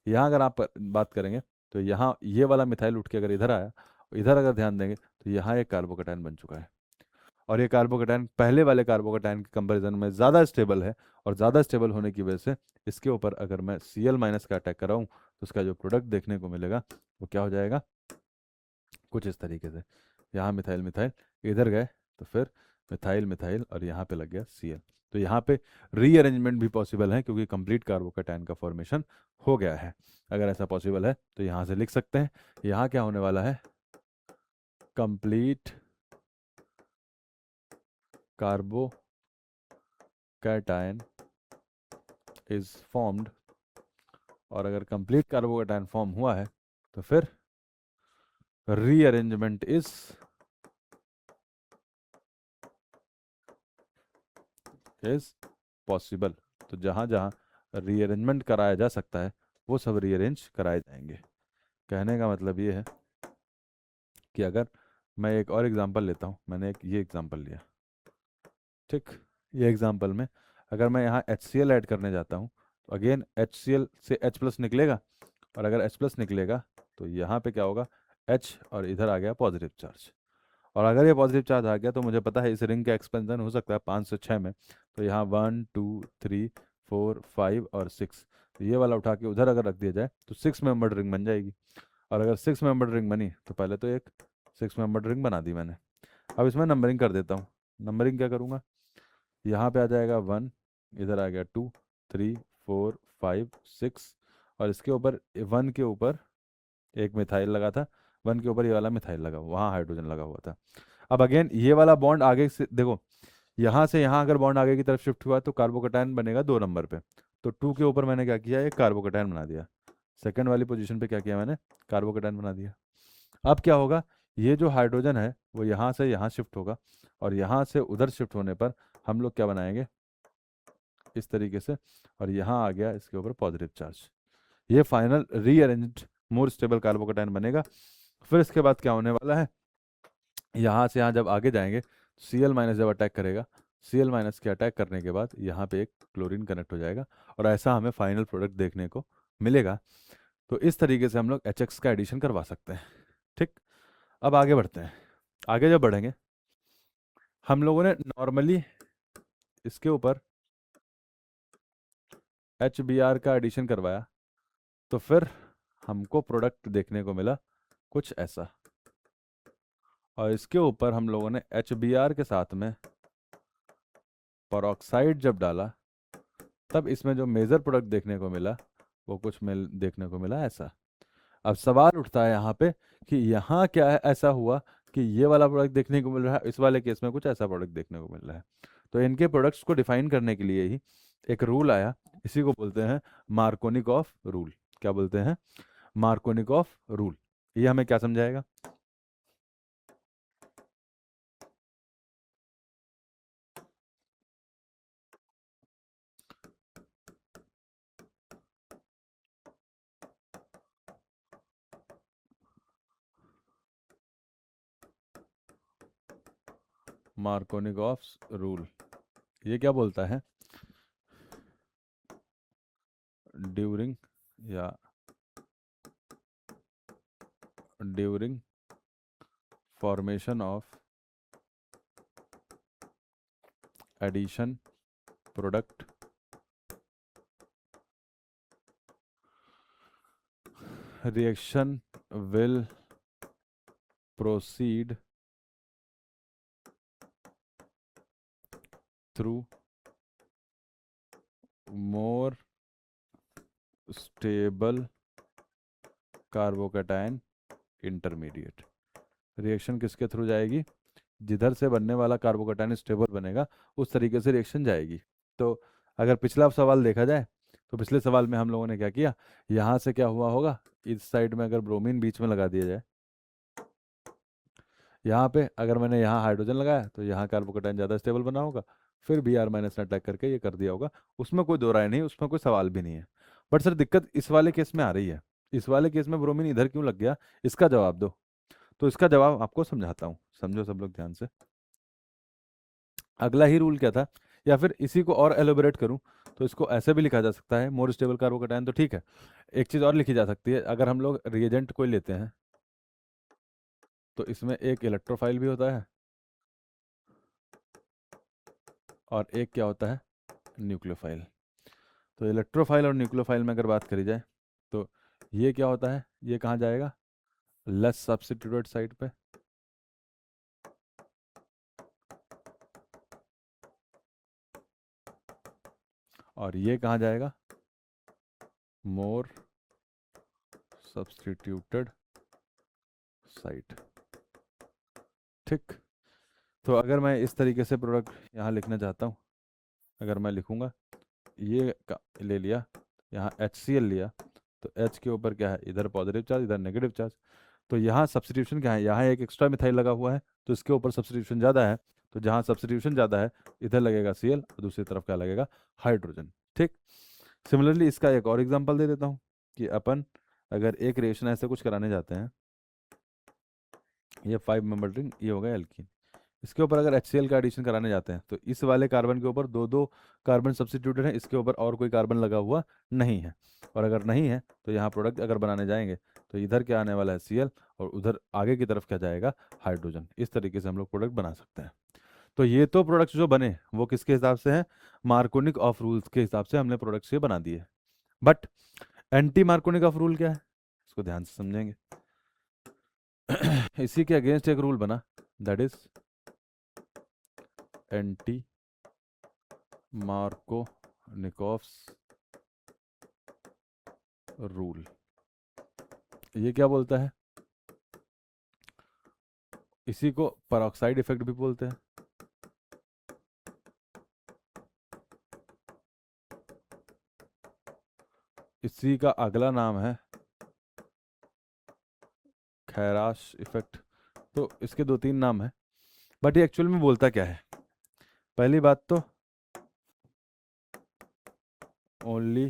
यहाँ अगर आप बात करेंगे तो यहाँ ये वाला मिथाइल उठ के अगर इधर आया, इधर अगर ध्यान देंगे तो यहाँ एक कार्बोकैटायन बन चुका है, और ये कार्बोकैटायन पहले वाले कार्बोकैटायन के कंपैरिजन में ज़्यादा स्टेबल है, और ज़्यादा स्टेबल होने की वजह से इसके ऊपर अगर मैं Cl- का अटैक कराऊँ तो उसका जो प्रोडक्ट देखने को मिलेगा वो क्या हो जाएगा, कुछ इस तरीके से। यहाँ मिथाइल मिथाइल इधर गए तो फिर मिथाइल मिथाइल, और यहाँ पे लग गया Cl। तो यहाँ पे रीअरेंजमेंट भी पॉसिबल है, क्योंकि कंप्लीट कार्बोकैटायन का फॉर्मेशन हो गया है। अगर ऐसा पॉसिबल है तो यहाँ से लिख सकते हैं, यहाँ क्या होने वाला है, कंप्लीट कार्बोकैटायन इज फॉर्म्ड। और अगर कंप्लीट कार्बोकैटायन फॉर्म हुआ है तो फिर रीअरेंजमेंट इज पॉसिबल। तो जहाँ जहाँ रीअरेंजमेंट कराया जा सकता है वो सब रीअरेंज कराए जाएंगे। कहने का मतलब ये है कि अगर मैं एक और एग्जांपल लेता हूँ, मैंने एक ये एग्जांपल लिया, ठीक। ये एग्जांपल में अगर मैं यहाँ HCl ऐड करने जाता हूँ तो अगेन HCl से H+ निकलेगा, और अगर H+ निकलेगा तो यहाँ पे क्या होगा, H, और इधर आ गया पॉजिटिव चार्ज। और अगर ये पॉजिटिव चार्ज आ गया तो मुझे पता है इस रिंग का एक्सपेंशन हो सकता है 5 से 6 में, तो यहाँ 1 2 3 4 5 और 6, तो ये वाला उठा के उधर अगर रख दिया जाए तो 6 मेंबर्ड रिंग बन जाएगी। और अगर 6 मेंबर्ड रिंग बनी तो पहले तो एक 6 मेंबर्ड रिंग बना दी मैंने। अब इसमें नंबरिंग कर देता हूँ। नंबरिंग क्या करूँगा, यहाँ पे आ जाएगा 1, इधर आ गया 2 3 4 5 6, और इसके ऊपर 1 के ऊपर एक मिथाइल लगा था, 1 के ऊपर ये वाला मिथाइल लगा, वहाँ हाइड्रोजन लगा हुआ था। अब अगेन ये वाला बॉन्ड आगे से देखो, यहाँ से यहाँ अगर बॉन्ड आगे की तरफ शिफ्ट हुआ तो कार्बोकैटायन बनेगा 2 नंबर पे। तो 2 के ऊपर मैंने क्या किया, एक कार्बोकैटायन बना दिया। सेकंड वाली पोजीशन पे क्या किया मैंने, कार्बोकैटायन बना दिया। अब क्या होगा, ये जो हाइड्रोजन है वो यहाँ से यहाँ शिफ्ट होगा, और यहाँ से उधर शिफ्ट होने पर हम लोग क्या बनाएंगे, इस तरीके से, और यहाँ आ गया इसके ऊपर पॉजिटिव चार्ज। ये final rearranged more stable carbocation बनेगा। फिर इसके बाद क्या होने वाला है, यहाँ से यहाँ जब आगे जाएंगे Cl माइनस जब अटैक करेगा, Cl माइनस के अटैक करने के बाद यहाँ पे एक क्लोरीन कनेक्ट हो जाएगा और ऐसा हमें फाइनल प्रोडक्ट देखने को मिलेगा। तो इस तरीके से हम लोग HX का एडिशन करवा सकते हैं। ठीक, अब आगे बढ़ते हैं। आगे जब बढ़ेंगे हम लोगों ने नॉर्मली इसके ऊपर HBr का एडिशन करवाया, तो फिर हमको प्रोडक्ट देखने को मिला कुछ ऐसा, और इसके ऊपर हम लोगों ने HBr के साथ में परऑक्साइड जब डाला तब इसमें जो मेजर प्रोडक्ट देखने को मिला वो कुछ देखने को मिला ऐसा। अब सवाल उठता है यहाँ पे कि यहाँ क्या है ऐसा हुआ कि ये वाला प्रोडक्ट देखने को मिल रहा है, इस वाले केस में कुछ ऐसा प्रोडक्ट देखने को मिल रहा है। तो इनके प्रोडक्ट्स को डिफाइन करने के लिए ही एक रूल आया, इसी को बोलते हैं मार्कोनिकॉफ रूल। क्या बोलते हैं? Markovnikov rule. ये हमें क्या समझाएगा? मार्कोनिकॉफ रूल ये क्या बोलता है? ड्यूरिंग या during formation of addition product reaction will proceed through more stable carbocation intermediate. रिएक्शन किसके थ्रू जाएगी? जिधर से बनने वाला कार्बोकैटायन स्टेबल बनेगा उस तरीके से रिएक्शन जाएगी। तो अगर पिछला सवाल देखा जाए तो पिछले सवाल में हम लोगों ने क्या किया, यहाँ से क्या हुआ होगा, इस साइड में अगर ब्रोमीन बीच में लगा दिया जाए, यहाँ पे अगर मैंने यहाँ हाइड्रोजन लगाया तो यहाँ कार्बोकैटायन ज़्यादा स्टेबल बना होगा, फिर Br माइनस ने अटैक करके ये कर दिया होगा। उसमें कोई दो राय नहीं, उसमें कोई सवाल भी नहीं है। बट सर दिक्कत इस वाले केस में आ रही है, इस वाले केस में ब्रोमीन इधर क्यों लग गया, इसका जवाब दो। तो इसका जवाब आपको समझाता हूँ, समझो सब लोग ध्यान से। अगला ही रूल क्या था, या फिर इसी को और एलोबरेट करूँ तो इसको ऐसे भी लिखा जा सकता है, मोर स्टेबल कार्बोकैटायन तो ठीक है, एक चीज़ और लिखी जा सकती है। अगर हम लोग रिएजेंट कोई लेते हैं तो इसमें एक इलेक्ट्रोफाइल भी होता है और एक क्या होता है, न्यूक्लियोफाइल। तो इलेक्ट्रोफाइल और न्यूक्लियोफाइल में अगर बात करी जाए तो ये क्या होता है, ये कहाँ जाएगा, लेस सब्स्टिट्यूटेड साइड पे, और ये कहाँ जाएगा, मोर सब्स्टिट्यूटेड साइड। ठीक, तो अगर मैं इस तरीके से प्रोडक्ट यहाँ लिखना चाहता हूँ, अगर मैं लिखूँगा ये ले लिया, यहाँ HCl लिया, तो H के ऊपर क्या है, इधर पॉजिटिव चार्ज इधर नेगेटिव चार्ज, तो यहाँ सब्स्टिट्यूशन क्या है, यहाँ एक एक्स्ट्रा मिथाइल लगा हुआ है तो इसके ऊपर सब्स्टिट्यूशन ज़्यादा है, तो जहाँ सब्स्टिट्यूशन ज़्यादा है इधर लगेगा Cl और दूसरी तरफ क्या लगेगा, हाइड्रोजन। ठीक, सिमिलरली इसका एक और एग्जांपल दे देता हूँ कि अपन अगर एक रिएक्शन ऐसे कुछ कराने जाते हैं, ये 5 मेंबर रिंग, ये होगा एल्कीन, इसके ऊपर अगर HCl का एडिशन कराने जाते हैं तो इस वाले कार्बन के ऊपर दो दो कार्बन सब्स्टिट्यूटेड है, इसके ऊपर और कोई कार्बन लगा हुआ नहीं है, और अगर नहीं है तो यहाँ प्रोडक्ट अगर बनाने जाएंगे तो इधर क्या आने वाला है, Cl, और उधर आगे की तरफ क्या जाएगा, हाइड्रोजन। इस तरीके से हम लोग प्रोडक्ट बना सकते हैं। तो ये तो प्रोडक्ट्स जो बने वो किसके हिसाब से हैं, मार्कोनिक ऑफ रूल्स के हिसाब से हमने प्रोडक्ट्स ये बना दिए। But anti Markovnikov of rule क्या है, इसको ध्यान से समझेंगे। इसी के अगेंस्ट एक रूल बना, that is anti Markovnikov's rule. ये क्या बोलता है, इसी को परऑक्साइड इफेक्ट भी बोलते हैं। इसी का अगला नाम है खैराश इफेक्ट। तो इसके दो तीन नाम हैं, बट ये एक्चुअल में बोलता क्या है। पहली बात तो ओनली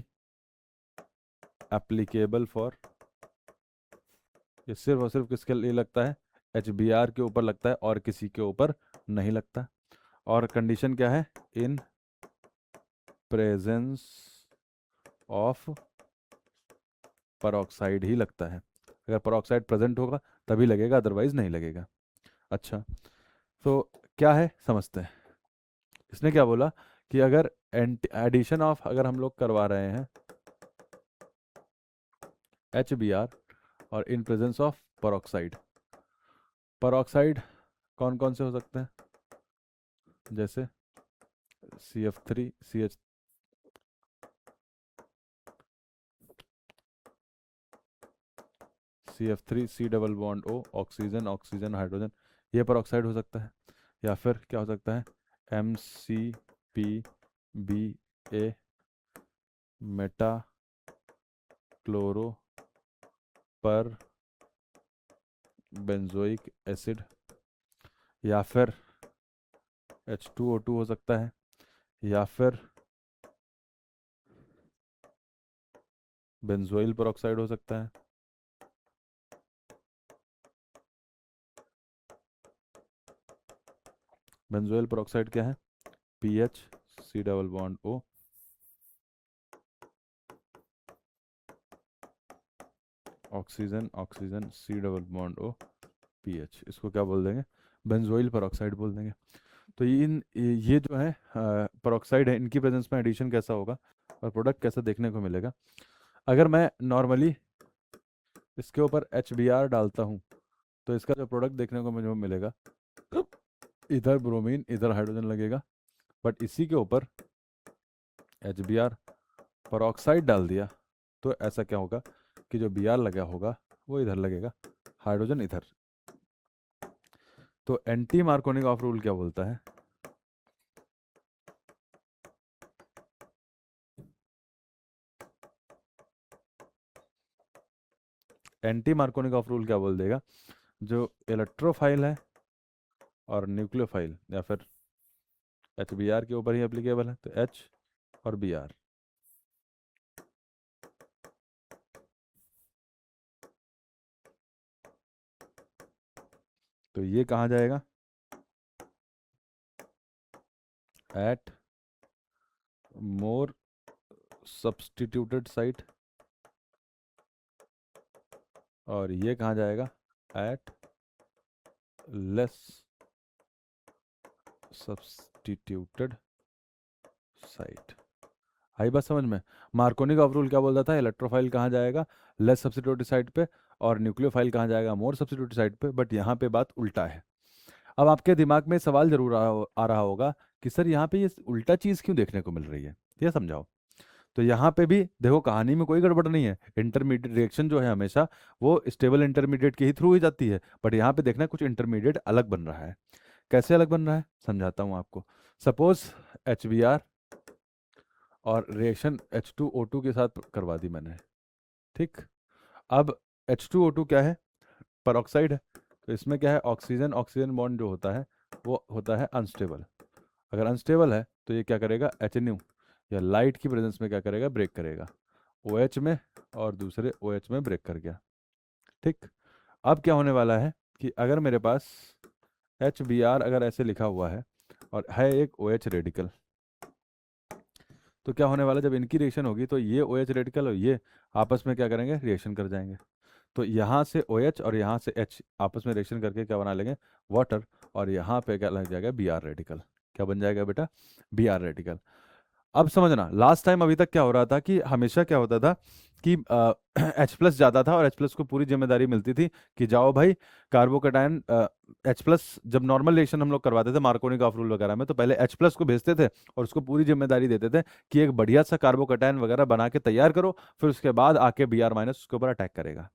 एप्लीकेबल फॉर ये सिर्फ और सिर्फ किसके लिए लगता है? HBr के ऊपर लगता है और किसी के ऊपर नहीं लगता। और कंडीशन क्या है? इन प्रेजेंस ऑफ परऑक्साइड ही लगता है। अगर परऑक्साइड प्रेजेंट होगा तभी लगेगा, अदरवाइज नहीं लगेगा। अच्छा, तो क्या है समझते हैं। इसने क्या बोला कि अगर एडिशन ऑफ अगर हम लोग करवा रहे हैं HBr और in presence of peroxide, peroxide कौन कौन से हो सकते हैं? जैसे CF3 CH CF3 C double bond O, oxygen oxygen hydrogen, ये परऑक्साइड हो सकता है। या फिर क्या हो सकता है? MCPBA मेटा क्लोरो पर बेंजोइक एसिड, या फिर H2O2 हो सकता है, या फिर बेंजोइल परऑक्साइड हो सकता है। बेंजोइल परऑक्साइड क्या है? PH C double bond O, oxygen oxygen C double bond O PH, इसको क्या बोल देंगे? बेंजोइल परऑक्साइड बोल देंगे। तो ये जो है परऑक्साइड है, इनकी प्रेजेंस में एडिशन कैसा होगा और प्रोडक्ट कैसा देखने को मिलेगा? अगर मैं नॉर्मली इसके ऊपर HBr डालता हूँ तो इसका जो प्रोडक्ट देखने को मुझे मिलेगा, इधर ब्रोमीन इधर हाइड्रोजन लगेगा। बट इसी के ऊपर HBr परऑक्साइड डाल दिया तो ऐसा क्या होगा कि जो Br लगा होगा वो इधर लगेगा, हाइड्रोजन इधर। तो एंटी मार्कोनिकॉफ रूल क्या बोलता है? एंटी मार्कोनिकॉफ रूल क्या बोल देगा? जो इलेक्ट्रोफाइल है और न्यूक्लियोफाइल या फिर HBr के ऊपर ही एप्लीकेबल है, तो H और Br। तो ये कहाँ जाएगा? At more substituted site. और ये कहाँ जाएगा? At less substituted site. आई बात समझ में? मार्कोनिकॉफ रूल क्या बोलता था? इलेक्ट्रोफाइल कहाँ जाएगा? लेस सब्स्टिट्यूटेड साइट पे, और न्यूक्लियोफाइल कहाँ जाएगा? मोर सब्स्टिट्यूटेड साइट पे। बट यहाँ पे बात उल्टा है। अब आपके दिमाग में सवाल जरूर आ रहा होगा कि सर यहाँ पे ये उल्टा चीज़ क्यों देखने को मिल रही है, ये समझाओ। तो यहाँ पे भी देखो, कहानी में कोई गड़बड़ नहीं है। इंटरमीडिएट रिएक्शन जो है हमेशा वो स्टेबल इंटरमीडिएट के ही थ्रू ही जाती है। बट यहाँ पे देखना कुछ इंटरमीडिएट अलग बन रहा है। कैसे अलग बन रहा है समझाता हूँ आपको। सपोज HBr और रिएक्शन H2O2 के साथ करवा दी मैंने, ठीक। अब H2O2 क्या है? परऑक्साइड है। तो इसमें क्या है? ऑक्सीजन ऑक्सीजन बॉन्ड जो होता है वो होता है अनस्टेबल। अगर अनस्टेबल है तो ये क्या करेगा? HNU या लाइट की प्रेजेंस में क्या करेगा? ब्रेक करेगा। OH में और दूसरे OH में ब्रेक कर गया, ठीक। अब क्या होने वाला है कि अगर मेरे पास HBr अगर ऐसे लिखा हुआ है और है एक OH रेडिकल, तो क्या होने वाला है? जब इनकी रिएक्शन होगी तो ये OH रेडिकल और ये आपस में क्या करेंगे? रिएक्शन कर जाएंगे। तो यहाँ से OH और यहाँ से H आपस में रिएक्शन करके क्या बना लेंगे? वाटर। और यहाँ पे क्या लग जाएगा? Br radical. क्या बन जाएगा बेटा? Br radical. अब समझना, लास्ट टाइम अभी तक क्या हो रहा था कि हमेशा क्या होता था कि H+ ज़्यादा था और H+ को पूरी जिम्मेदारी मिलती थी कि जाओ भाई कार्बोकेटायन। H+ जब नॉर्मल रिएक्शन हम लोग करवाते थे मार्कोनिकॉफ रूल वगैरह में, तो पहले H+ को भेजते थे और उसको पूरी जिम्मेदारी देते थे कि एक बढ़िया सा कार्बोकेटायन वगैरह बना के तैयार करो, फिर उसके बाद आके Br- उसके ऊपर अटैक करेगा।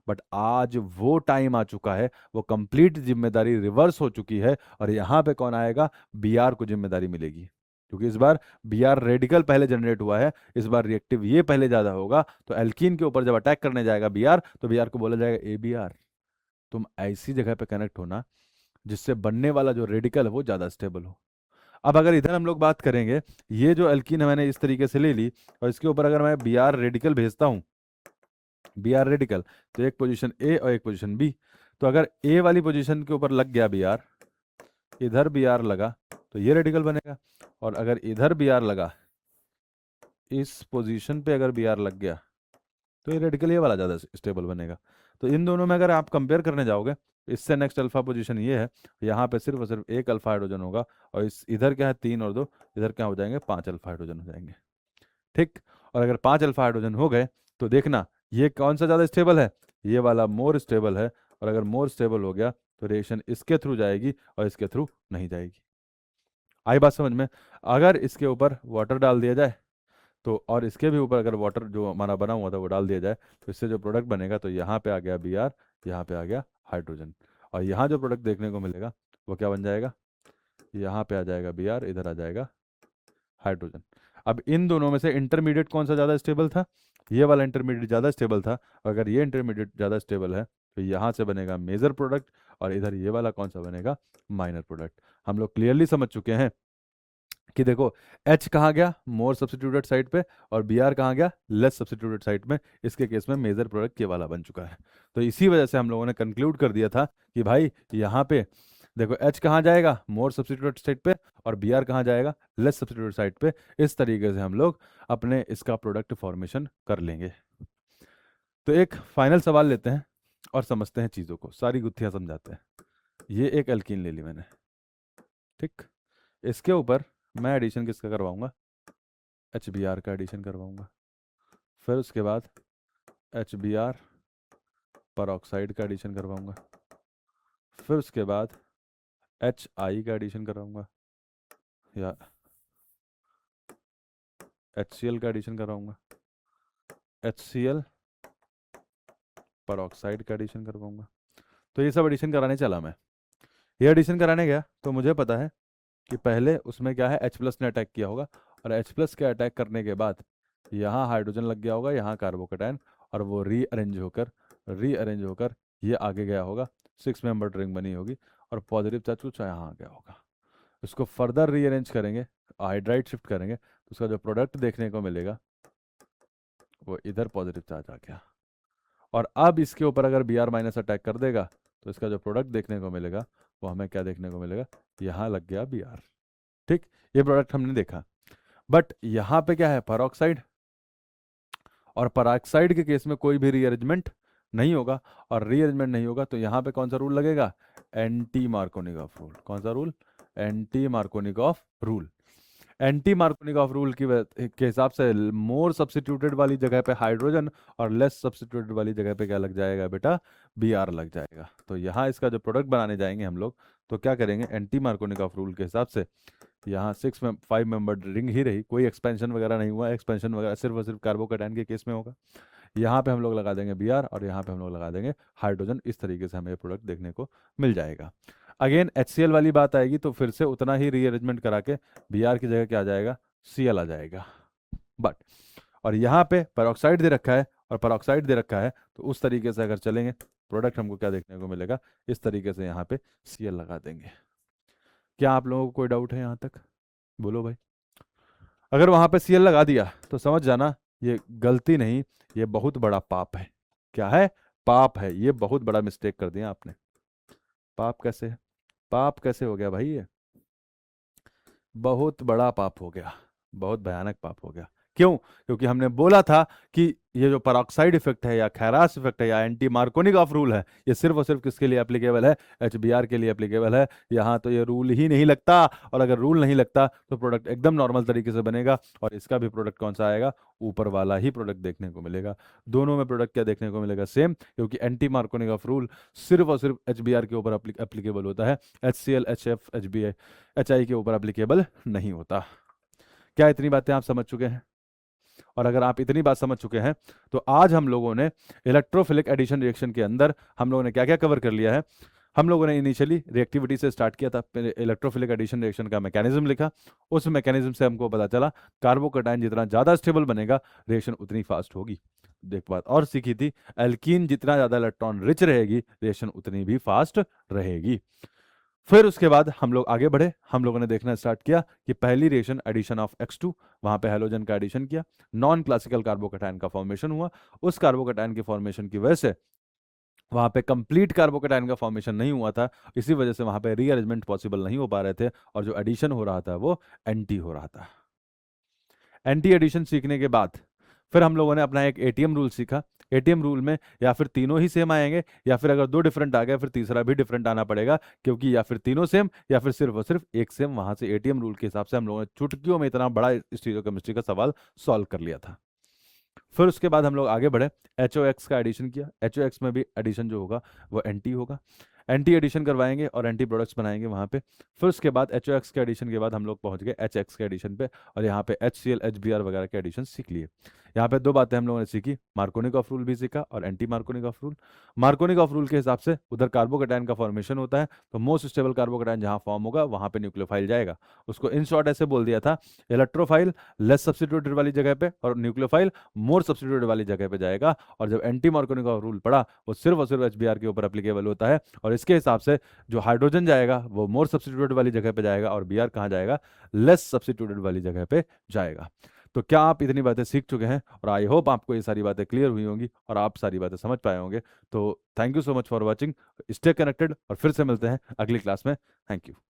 बट आज वो टाइम आ चुका है, वो कंप्लीट जिम्मेदारी रिवर्स हो चुकी है और यहाँ पे कौन आएगा? Br को जिम्मेदारी मिलेगी, क्योंकि इस बार Br रेडिकल पहले जनरेट हुआ है, इस बार रिएक्टिव ये पहले ज्यादा होगा। तो एल्कीन के ऊपर जब अटैक करने जाएगा Br, तो Br को बोला जाएगा ABr। तुम ऐसी जगह पे कनेक्ट होना जिससे बनने वाला जो रेडिकल है वो ज्यादा स्टेबल हो। अब अगर इधर हम लोग बात करेंगे, ये जो एल्कीन है मैंने इस तरीके से ले ली और इसके ऊपर अगर मैं Br रेडिकल भेजता हूँ बी आर रेडिकल, तो एक पोजीशन ए और एक पोजीशन बी। तो अगर ए वाली पोजीशन के ऊपर लग गया बी आर, इधर बी आर लगा, तो ये रेडिकल बनेगा। और अगर इधर बी आर लगा, इस पोजीशन पे अगर बी आर लग गया, तो ये रेडिकल ये वाला ज़्यादा स्टेबल बनेगा। तो इन दोनों में अगर आप कंपेयर करने जाओगे, इससे नेक्स्ट अल्फा पोजीशन ये है, यहाँ पे सिर्फ और सिर्फ एक अल्फा हाइड्रोजन होगा, और इस इधर क्या है 3 और 2, इधर क्या हो जाएंगे 5 अल्फा हाइड्रोजन हो जाएंगे। ठीक। और अगर 5 अल्फा हाइड्रोजन हो गए तो देखना ये कौन सा ज़्यादा स्टेबल है, ये वाला मोर स्टेबल है। और अगर मोर स्टेबल हो गया तो रिएक्शन इसके थ्रू जाएगी और इसके थ्रू नहीं जाएगी। आई बात समझ में? अगर इसके ऊपर वाटर डाल दिया जाए तो, और इसके भी ऊपर अगर वाटर जो हमारा बना हुआ था वो डाल दिया जाए, तो इससे जो प्रोडक्ट बनेगा, तो यहाँ पे आ गया बी आर, यहाँ पे आ गया हाइड्रोजन, और यहाँ जो प्रोडक्ट देखने को मिलेगा वो क्या बन जाएगा, यहाँ पे आ जाएगा बी आर, इधर आ जाएगा हाइड्रोजन। अब इन दोनों में से इंटरमीडिएट कौन सा ज़्यादा स्टेबल था, ये वाला इंटरमीडिएट ज़्यादा स्टेबल था। अगर ये इंटरमीडिएट ज़्यादा स्टेबल है तो यहाँ से बनेगा मेजर प्रोडक्ट, और इधर ये वाला कौन सा बनेगा, माइनर प्रोडक्ट। हम लोग क्लियरली समझ चुके हैं कि देखो H कहाँ गया मोर सब्स्टिट्यूटेड साइड पे, और Br कहाँ गया लेस सब्स्टिट्यूटेड साइड में। इसके केस में मेजर प्रोडक्ट ये वाला बन चुका है। तो इसी वजह से हम लोगों ने कंक्लूड कर दिया था कि भाई यहाँ पे देखो H कहाँ जाएगा मोर सब्स्टिट्यूटेड साइड पे, और Br कहाँ जाएगा लेस सब्स्टिट्यूटेड साइड पे। इस तरीके से हम लोग अपने इसका प्रोडक्ट फॉर्मेशन कर लेंगे। तो एक फाइनल सवाल लेते हैं और समझते हैं चीज़ों को, सारी गुत्थियाँ समझाते हैं। ये एक एल्कीन ले ली मैंने, ठीक। इसके ऊपर मैं एडिशन किसका करवाऊंगा, HBr का एडिशन करवाऊंगा। फिर उसके बाद HBr परऑक्साइड का एडिशन करवाऊंगा। फिर उसके बाद HI का एडिशन करवाऊंगा, या HCl का एडिशन करवाऊंगा। HCl परऑक्साइड का एडिशन करवाऊंगा। तो ये सब एडिशन कराने चला मैं। ये एडिशन कराने गया तो मुझे पता है कि पहले उसमें क्या है H+ ने अटैक किया होगा, और H+ के अटैक करने के बाद यहाँ हाइड्रोजन लग गया होगा, यहाँ कार्बोकेटायन, और वो रीअरेंज होकर ये आगे गया होगा, 6 मेंबर रिंग बनी होगी, और पॉजिटिव चार्ज कुछ यहाँ आ गया होगा। उसको फर्दर रीअरेंज करेंगे, हाइड्राइड शिफ्ट करेंगे, तो उसका जो प्रोडक्ट देखने को मिलेगा वो इधर पॉजिटिव चार्ज आ गया। और अब इसके ऊपर अगर Br- अटैक कर देगा तो इसका जो प्रोडक्ट देखने को मिलेगा वो हमें क्या देखने को मिलेगा, यहाँ लग गया Br। ठीक, ये प्रोडक्ट हमने देखा। बट यहाँ पे क्या है परऑक्साइड, और परऑक्साइड के केस में कोई भी रीअरेंजमेंट नहीं होगा, और रीअरेंजमेंट नहीं होगा तो यहाँ पे कौन सा रूल लगेगा, एंटी मार्कोनिकॉफ रूल। कौन सा rule, anti Markovnikov rule. Anti Markovnikov rule के हिसाब से मोर सब्स्टिट्यूटेड वाली जगह पे हाइड्रोजन, और लेस सब्स्टिट्यूटेड वाली जगह पे क्या लग जाएगा बेटा, Br लग जाएगा। तो यहाँ इसका जो प्रोडक्ट बनाने जाएंगे हम लोग, तो क्या करेंगे, एंटी मार्कोनिकॉफ रूल के हिसाब से यहाँ 5 मेंबर रिंग ही रही, कोई एक्सपेंशन वगैरह नहीं हुआ। एक्सपेंशन वगैरह सिर्फ और सिर्फ कार्बोकेटायन के केस में होगा। यहाँ पे हम लोग लगा देंगे Br, और यहाँ पे हम लोग लगा देंगे हाइड्रोजन। इस तरीके से हमें ये प्रोडक्ट देखने को मिल जाएगा। अगेन HCl वाली बात आएगी तो फिर से उतना ही रीअरेंजमेंट करा के Br की जगह क्या आ जाएगा, Cl आ जाएगा। बट और यहाँ पे पेरोक्साइड दे रखा है और पेरोक्साइड दे रखा है, तो उस तरीके से अगर चलेंगे प्रोडक्ट हमको क्या देखने को मिलेगा, इस तरीके से यहाँ पे Cl लगा देंगे। क्या आप लोगों को कोई डाउट है यहाँ तक, बोलो भाई। अगर वहां पे Cl लगा दिया तो समझ जाना ये गलती नहीं, ये बहुत बड़ा पाप है। क्या है, पाप है। ये बहुत बड़ा मिस्टेक कर दिया आपने। पाप कैसे, पाप कैसे हो गया भाई, ये बहुत बड़ा पाप हो गया, बहुत भयानक पाप हो गया। क्यों, क्योंकि हमने बोला था कि ये जो पेरोक्साइड इफेक्ट है, या खैरास इफेक्ट है, या एंटी मार्कोनिकॉफ रूल है, ये सिर्फ और सिर्फ किसके लिए एप्लीकेबल है, HBr के लिए एप्लीकेबल है। यहाँ तो ये रूल ही नहीं लगता, और अगर रूल नहीं लगता तो प्रोडक्ट एकदम नॉर्मल तरीके से बनेगा, और इसका भी प्रोडक्ट कौन सा आएगा, ऊपर वाला ही प्रोडक्ट देखने को मिलेगा। दोनों में प्रोडक्ट क्या देखने को मिलेगा, सेम, क्योंकि एंटी मार्कोनिकॉफ रूल सिर्फ और सिर्फ HBr के ऊपर एप्लीकेबल होता है, HCl HF HBI HI के ऊपर एप्लीकेबल नहीं होता। क्या इतनी बातें आप समझ चुके हैं? और अगर आप इतनी बात समझ चुके हैं तो आज हम लोगों ने इलेक्ट्रोफिलिक एडिशन रिएक्शन के अंदर हम लोगों ने क्या क्या कवर कर लिया है। हम लोगों ने इनिशियली रिएक्टिविटी से स्टार्ट किया था, इलेक्ट्रोफिलिक एडिशन रिएक्शन का मैकेनिज्म लिखा। उस मैकेनिज्म से हमको पता चला कार्बोकेटायन जितना ज़्यादा स्टेबल बनेगा रिएक्शन उतनी फास्ट होगी। एक बात और सीखी थी, एल्कीन जितना ज़्यादा इलेक्ट्रॉन रिच रहेगी रिएक्शन उतनी भी फास्ट रहेगी। फिर उसके बाद हम लोग आगे बढ़े, हम लोगों ने देखना स्टार्ट किया कि पहली रिएक्शन एडिशन ऑफ X2, वहां पे हेलोजन का एडिशन किया, नॉन क्लासिकल कार्बोकैटायन का फॉर्मेशन हुआ। उस कार्बोकैटायन के फॉर्मेशन की वजह से वहां पे कंप्लीट कार्बोकैटायन का फॉर्मेशन नहीं हुआ था, इसी वजह से वहां पे रीअरेंजमेंट पॉसिबल नहीं हो पा रहे थे, और जो एडिशन हो रहा था वो एंटी हो रहा था। एंटी एडिशन सीखने के बाद फिर हम लोगों ने अपना एक एटीएम रूल सीखा। एटीएम रूल में या फिर तीनों ही सेम आएंगे, या फिर अगर दो डिफरेंट आ गए फिर तीसरा भी डिफरेंट आना पड़ेगा, क्योंकि या फिर तीनों सेम या फिर सिर्फ और सिर्फ एक सेम। वहां से एटीएम रूल के हिसाब से हम लोगों ने चुटकियों में इतना बड़ा स्टीरियोकेमिस्ट्री का सवाल सॉल्व कर लिया था। फिर उसके बाद हम लोग आगे बढ़े, HOX का एडिशन किया। HOX में भी एडिशन जो होगा वो एंटी होगा, एंटी एडिशन करवाएंगे और एंटी प्रोडक्ट्स बनाएंगे वहां पे। फिर उसके बाद HOX के एडिशन के बाद हम लोग पहुंच गए HX के एडिशन पे, और यहाँ पे HCl HBr वगैरह के एडिशन सीख लिए। यहाँ पे दो बातें हम लोगों ने सीखी, मार्कोनिकॉफ रूल भी सीखा और anti Markovnikov rule. Markovnikov rule के हिसाब से उधर कार्बोकैटायन का फॉर्मेशन होता है, तो मोस्ट स्टेबल कार्बोकैटायन जहां फॉर्म होगा वहां पे न्यूक्लियोफाइल जाएगा। उसको इन शॉर्ट ऐसे बोल दिया था, इलेक्ट्रोफाइल लेस सब्स्टिट्यूटेड वाली जगह पे और न्यूक्लियोफाइल मोर सब्स्टिट्यूटेड वाली जगह पे जाएगा। और जब एंटी मार्कोनिकॉफ रूल पड़ा, वो सिर्फ और सिर्फ HBr के ऊपर एप्लीकेबल होता है, और इसके हिसाब से जो हाइड्रोजन जाएगा वो मोर सब्स्टिट्यूटेड वाली जगह पे जाएगा, और Br कहाँ जाएगा, लेस सब्स्टिट्यूटेड वाली जगह पे जाएगा। तो क्या आप इतनी बातें सीख चुके हैं? और आई होप आपको ये सारी बातें क्लियर हुई होंगी और आप सारी बातें समझ पाए होंगे। तो thank you so much for watching, stay connected, और फिर से मिलते हैं अगली क्लास में। Thank you.